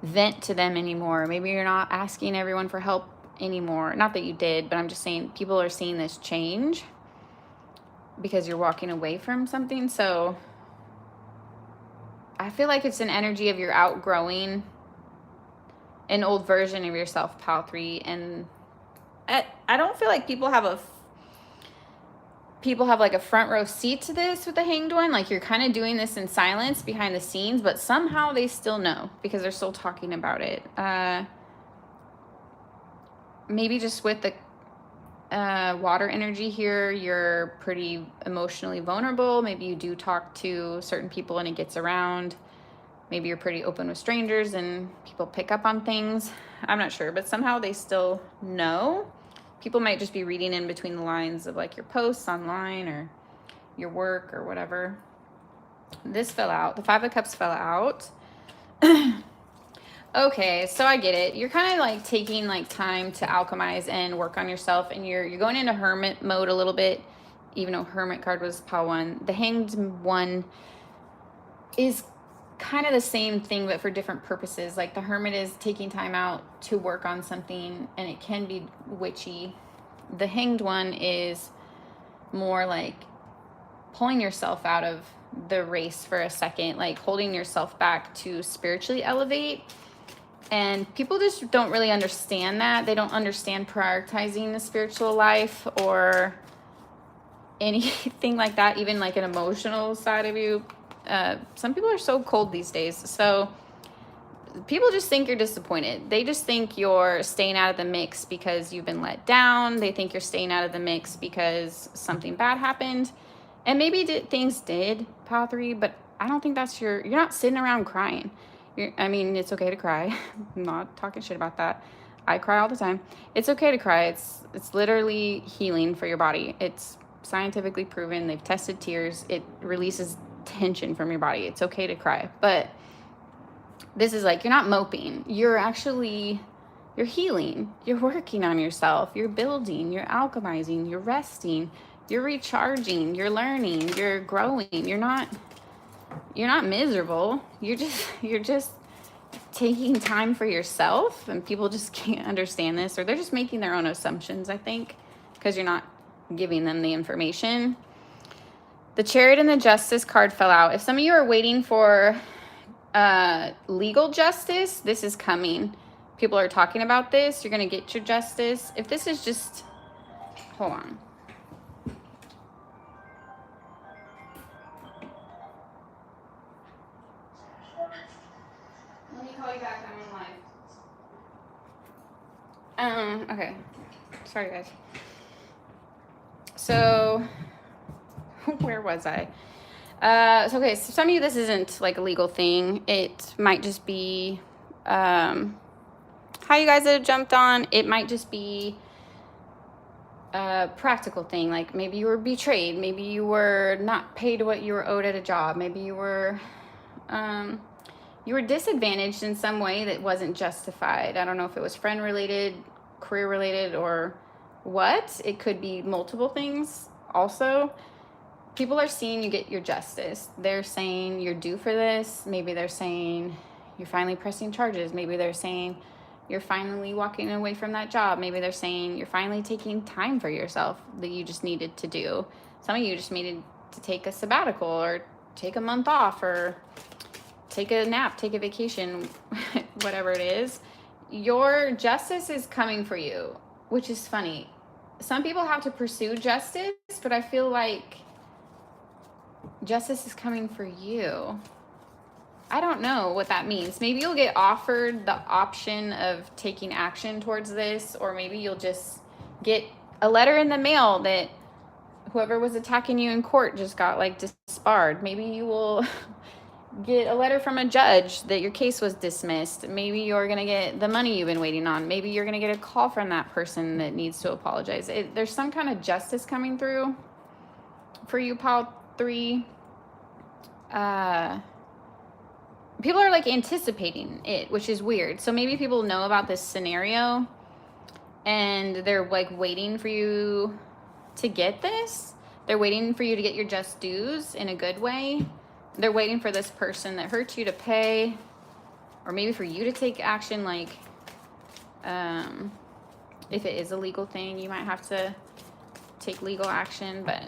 vent to them anymore. Maybe you're not asking everyone for help anymore. Not that you did, but I'm just saying people are seeing this change because you're walking away from something. So I feel like it's an energy of you're outgrowing an old version of yourself, Pile 3. And I don't feel like people have like a front row seat to this with the Hanged One. Like, you're kind of doing this in silence behind the scenes, but somehow they still know because they're still talking about it. Maybe just with the water energy here, you're pretty emotionally vulnerable. Maybe you do talk to certain people and it gets around. Maybe you're pretty open with strangers and people pick up on things. I'm not sure, but somehow they still know. People might just be reading in between the lines of like your posts online or your work or whatever. This fell out. The Five of Cups fell out. Okay, so I get it. You're kind of like taking like time to alchemize and work on yourself, and you're going into hermit mode a little bit, even though Hermit card was Pile 1. The Hanged One is kind of the same thing, but for different purposes. Like, the Hermit is taking time out to work on something, and it can be witchy. The Hanged One is more like pulling yourself out of the race for a second, like holding yourself back to spiritually elevate. And people just don't really understand that. They don't understand prioritizing the spiritual life or anything like that, even like an emotional side of you. Some people are so cold these days. So people just think you're disappointed. They just think you're staying out of the mix because you've been let down. They think you're staying out of the mix because something bad happened. And maybe things did, Pile 3, but I don't think that's you're not sitting around crying. I mean, it's okay to cry. I'm not talking shit about that. I cry all the time. It's okay to cry. It's literally healing for your body. It's scientifically proven. They've tested tears. It releases tension from your body. It's okay to cry. But This is like, you're not moping. You're actually, you're healing. You're working on yourself. You're building. You're alchemizing. You're resting. You're recharging. You're learning. You're growing. You're not miserable. You're just taking time for yourself, and people just can't understand this, or they're just making their own assumptions, I think, because you're not giving them the information. The Chariot and the Justice card fell out. If some of you are waiting for legal justice, this is coming. People are talking about this. You're going to get your justice. If this is just, hold on. Let me call you back. I'm on live. Okay. Sorry, guys. So, where was I? So some of you, this isn't like a legal thing. It might just be how you guys have jumped on. It might just be a practical thing. Like maybe you were betrayed. Maybe you were not paid what you were owed at a job. Maybe you were disadvantaged in some way that wasn't justified. I don't know if it was friend related, career related, or what. It could be multiple things also. People are seeing you get your justice. They're saying you're due for this. Maybe they're saying you're finally pressing charges. Maybe they're saying you're finally walking away from that job. Maybe they're saying you're finally taking time for yourself that you just needed to do. Some of you just needed to take a sabbatical or take a month off or take a nap, take a vacation, whatever it is. Your justice is coming for you, which is funny. Some people have to pursue justice, but I feel like justice is coming for you. I don't know what that means. Maybe you'll get offered the option of taking action towards this, or maybe you'll just get a letter in the mail that whoever was attacking you in court just got like disbarred. Maybe you will get a letter from a judge that your case was dismissed. Maybe you're going to get the money you've been waiting on. Maybe you're going to get a call from that person that needs to apologize. There's some kind of justice coming through for you, Pile 3. People are like anticipating it, which is weird. So maybe people know about this scenario and they're like waiting for you to get this. They're waiting for you to get your just dues in a good way. They're waiting for this person that hurt you to pay, or maybe for you to take action. Like, if it is a legal thing, you might have to take legal action. But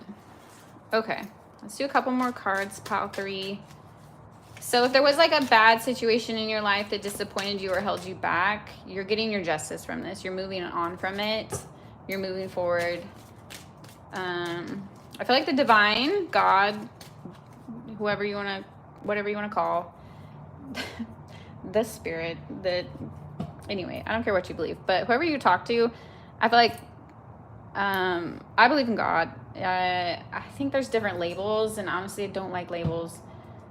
okay, let's do a couple more cards. Pile 3. So if there was like a bad situation in your life that disappointed you or held you back, you're getting your justice from this. You're moving on from it. You're moving forward. I feel like the divine, God, whatever you want to call the spirit, anyway, I don't care what you believe, but whoever you talk to, I feel like, I believe in God. I think there's different labels, and honestly, I don't like labels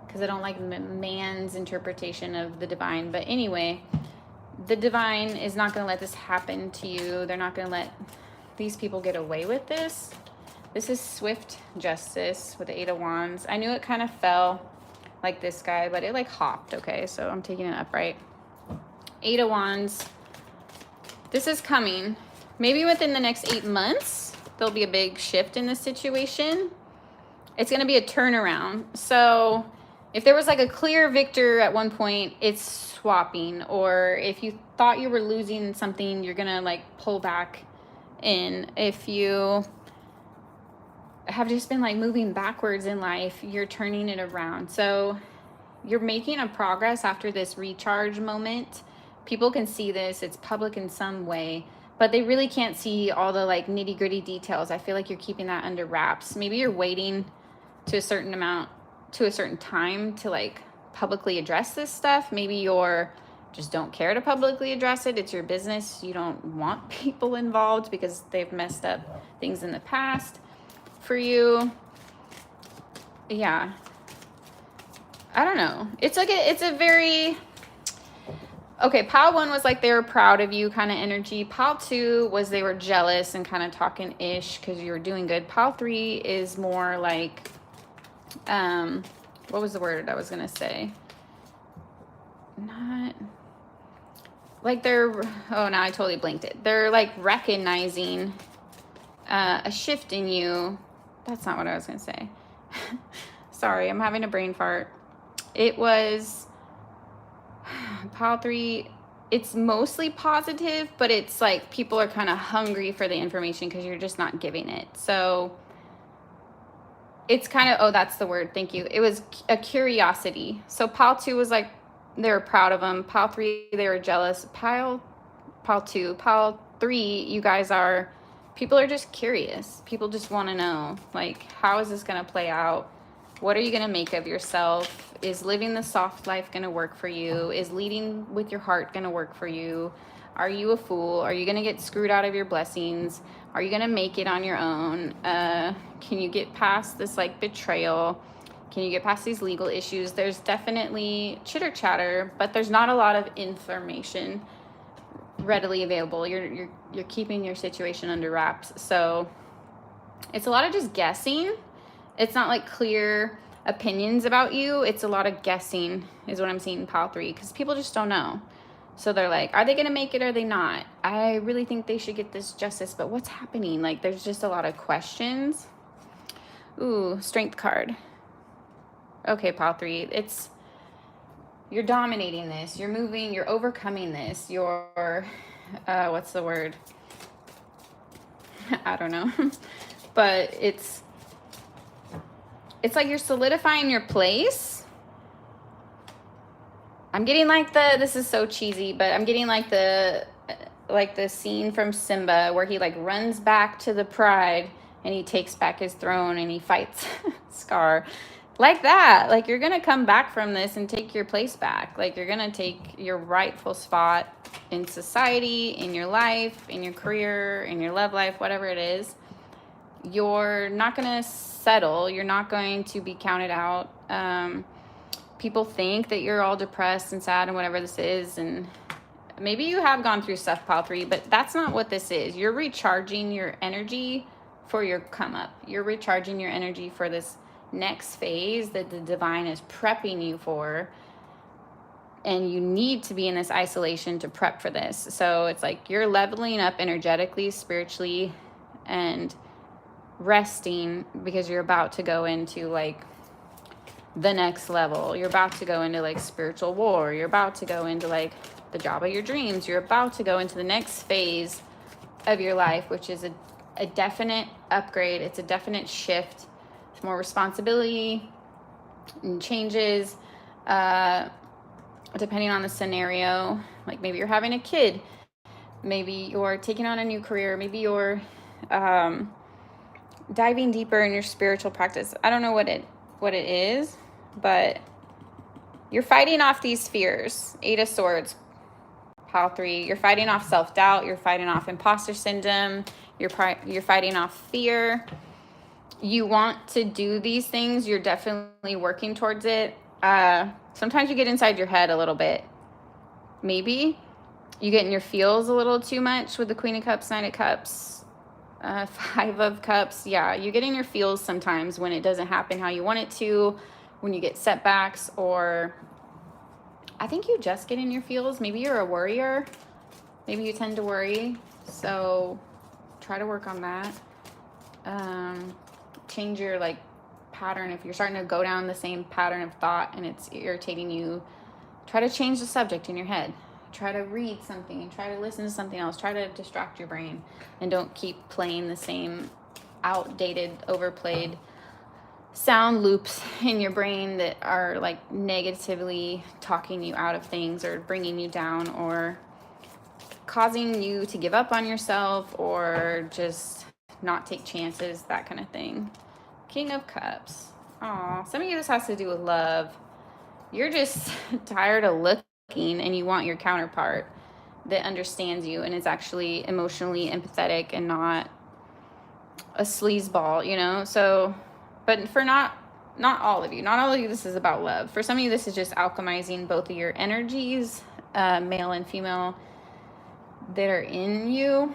because I don't like man's interpretation of the divine. But anyway, the divine is not going to let this happen to you. They're not going to let these people get away with this. This is swift justice with the 8 of Wands. I knew it kind of fell like this guy, but it like hopped. Okay, so I'm taking it upright. 8 of Wands. This is coming. Maybe within the next 8 months, there'll be a big shift in this situation. It's going to be a turnaround. So if there was like a clear victor at one point, it's swapping. Or if you thought you were losing something, you're going to like pull back in. If you have just been like moving backwards in life, you're turning it around. So you're making a progress after this recharge moment. People can see this. It's public in some way, but they really can't see all the like nitty gritty details. I feel like you're keeping that under wraps. Maybe you're waiting to a certain time to like publicly address this stuff. Maybe you're just don't care to publicly address it. It's your business. You don't want people involved because they've messed up things in the past for you. Yeah, I don't know. It's like it's a very okay. Pile 1 was like they were proud of you kind of energy. Pile 2 was they were jealous and kind of talking ish because you were doing good. Pile 3 is more like what was the word I was gonna say? not like they're, oh, now I totally blanked it. They're like recognizing a shift in you. That's not what I was going to say. Sorry, I'm having a brain fart. It was pile 3. It's mostly positive, but it's like people are kind of hungry for the information because you're just not giving it. So it's kind of, oh, that's the word. Thank you. It was a curiosity. So pile 2 was like, they were proud of them. Pile 3, they were jealous. Pile 2, pile 3, you guys are, people are just curious. People just want to know, like, how is this going to play out? What are you going to make of yourself? Is living the soft life going to work for you? Is leading with your heart going to work for you? Are you a fool? Are you going to get screwed out of your blessings? Are you going to make it on your own? Can you get past this like betrayal? Can you get past these legal issues? There's definitely chitter chatter, but there's not a lot of information readily available. You're keeping your situation under wraps. So it's a lot of just guessing. It's not like clear opinions about you. It's a lot of guessing is what I'm seeing in pile 3 because people just don't know. So they're like, are they going to make it or are they not? I really think they should get this justice, but what's happening? Like there's just a lot of questions. Ooh, strength card. Okay, pile 3. It's, you're dominating this. You're moving, you're overcoming this. You're, what's the word? I don't know. But it's like you're solidifying your place. I'm getting like this is so cheesy, but I'm getting like the scene from Simba where he like runs back to the pride and he takes back his throne and he fights Scar. Like that. Like you're going to come back from this and take your place back. Like you're going to take your rightful spot in society, in your life, in your career, in your love life, whatever it is. You're not going to settle. You're not going to be counted out. People think that you're all depressed and sad and whatever this is. And maybe you have gone through stuff, pile 3, but that's not what this is. You're recharging your energy for your come up. You're recharging your energy for this next phase that the divine is prepping you for. And you need to be in this isolation to prep for this. So it's like you're leveling up energetically, spiritually, and resting because you're about to go into like the next level. You're about to go into like spiritual war. You're about to go into like the job of your dreams. You're about to go into the next phase of your life, which is a definite upgrade. It's a definite shift. It's more responsibility and changes, depending on the scenario. Like maybe you're having a kid. Maybe you're taking on a new career. Maybe you're diving deeper in your spiritual practice. I don't know what it is, but you're fighting off these fears. 8 of Swords, pile 3. You're fighting off self-doubt. You're fighting off imposter syndrome. You're fighting off fear. You want to do these things. You're definitely working towards it. Sometimes you get inside your head a little bit. Maybe you get in your feels a little too much with the Queen of Cups, Knight of Cups, 5 of Cups. Yeah, you get in your feels sometimes when it doesn't happen how you want it to, when you get setbacks, or I think you just get in your feels. Maybe you're a worrier. Maybe you tend to worry. So try to work on that. Change your like pattern. If you're starting to go down the same pattern of thought and it's irritating you, try to change the subject in your head. Try to read something and try to listen to something else. Try to distract your brain and don't keep playing the same outdated, overplayed sound loops in your brain that are like negatively talking you out of things or bringing you down or causing you to give up on yourself or just not take chances, that kind of thing. King of Cups. Aw, some of you, this has to do with love. You're just tired of looking and you want your counterpart that understands you and is actually emotionally empathetic and not a sleazeball, you know? So, but for not all of you, this is about love. For some of you, this is just alchemizing both of your energies, male and female, that are in you.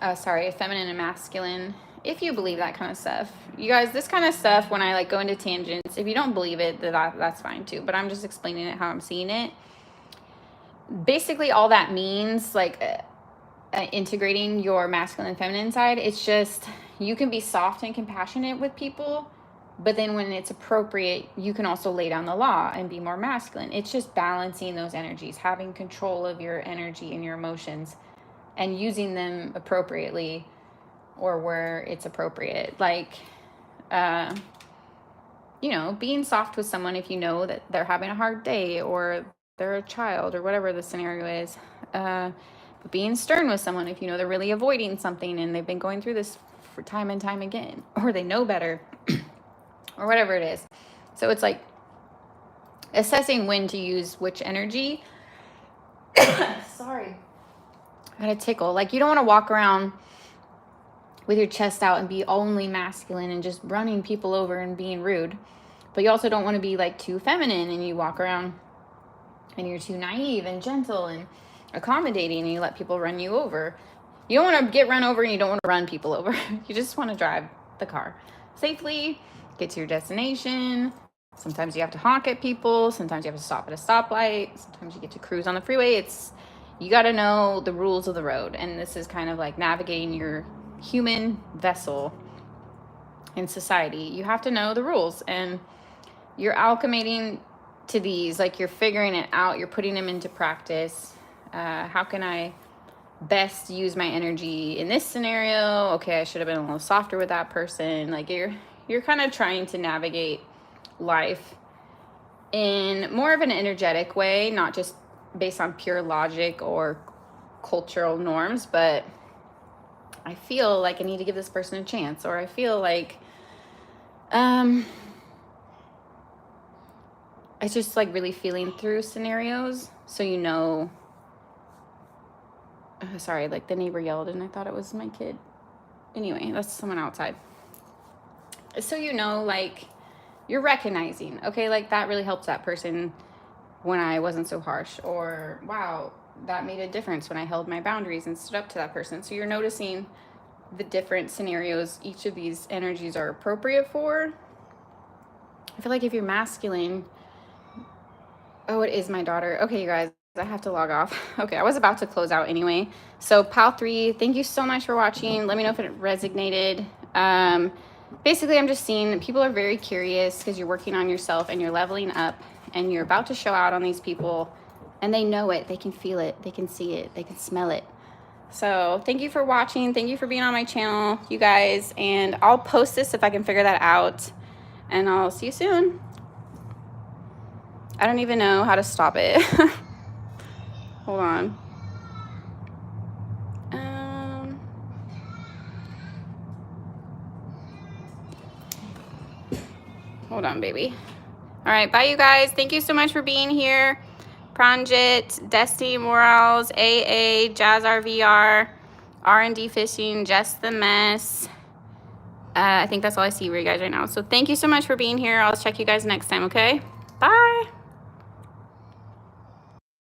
Feminine and masculine. if you believe that kind of stuff. You guys, this kind of stuff, when I like go into tangents, if you don't believe it, that's fine too. But I'm just explaining it how I'm seeing it. Basically, all that means, like, integrating your masculine and feminine side, it's just you can be soft and compassionate with people, but then when it's appropriate, you can also lay down the law and be more masculine. It's just balancing those energies, having control of your energy and your emotions, and using them appropriately, or where it's appropriate. Like, you know, being soft with someone if you know that they're having a hard day, or they're a child, or whatever the scenario is. But being stern with someone if you know they're really avoiding something and they've been going through this for time and time again, or they know better, or whatever it is. So it's like assessing when to use which energy. Sorry, I got a tickle. Like, you don't want to walk around with your chest out and be only masculine and just running people over and being rude. But you also don't want to be like too feminine and you walk around and you're too naive and gentle and accommodating and you let people run you over. You don't want to get run over and you don't want to run people over. You just want to drive the car safely, get to your destination. Sometimes you have to honk at people. Sometimes you have to stop at a stoplight. Sometimes you get to cruise on the freeway. You got to know the rules of the road. And this is kind of like navigating your human vessel in society. You have to know the rules, and you're alchemating to these, like you're figuring it out, you're putting them into practice. How can I best use my energy in this scenario? Okay, I should have been a little softer with that person. Like, you're kind of trying to navigate life in more of an energetic way, not just based on pure logic or cultural norms, but I feel like I need to give this person a chance, or I feel like it's just like really feeling through scenarios, so you know. Sorry, like the neighbor yelled and I thought it was my kid. Anyway, that's someone outside. So you know, like, you're recognizing, okay, like that really helps that person when I wasn't so harsh, or wow, that made a difference when I held my boundaries and stood up to that person. So you're noticing the different scenarios each of these energies are appropriate for. I feel like if you're masculine, oh, it is my daughter. Okay, you guys, I have to log off. Okay, I was about to close out anyway. So Pal 3, thank you so much for watching. Let me know if it resonated. Basically, I'm just seeing that people are very curious because you're working on yourself and you're leveling up and you're about to show out on these people, and they know it, they can feel it, they can see it, they can smell it. So thank you for watching. Thank you for being on my channel, you guys. And I'll post this if I can figure that out. And I'll see you soon. I don't even know how to stop it. Hold on. Hold on, baby. All right, bye, you guys. Thank you so much for being here. Pranjit, Destiny Morals, AA, Jazz RVR, R&D Fishing, Just the Mess. I think that's all I see for you guys right now. So thank you so much for being here. I'll check you guys next time, okay? Bye.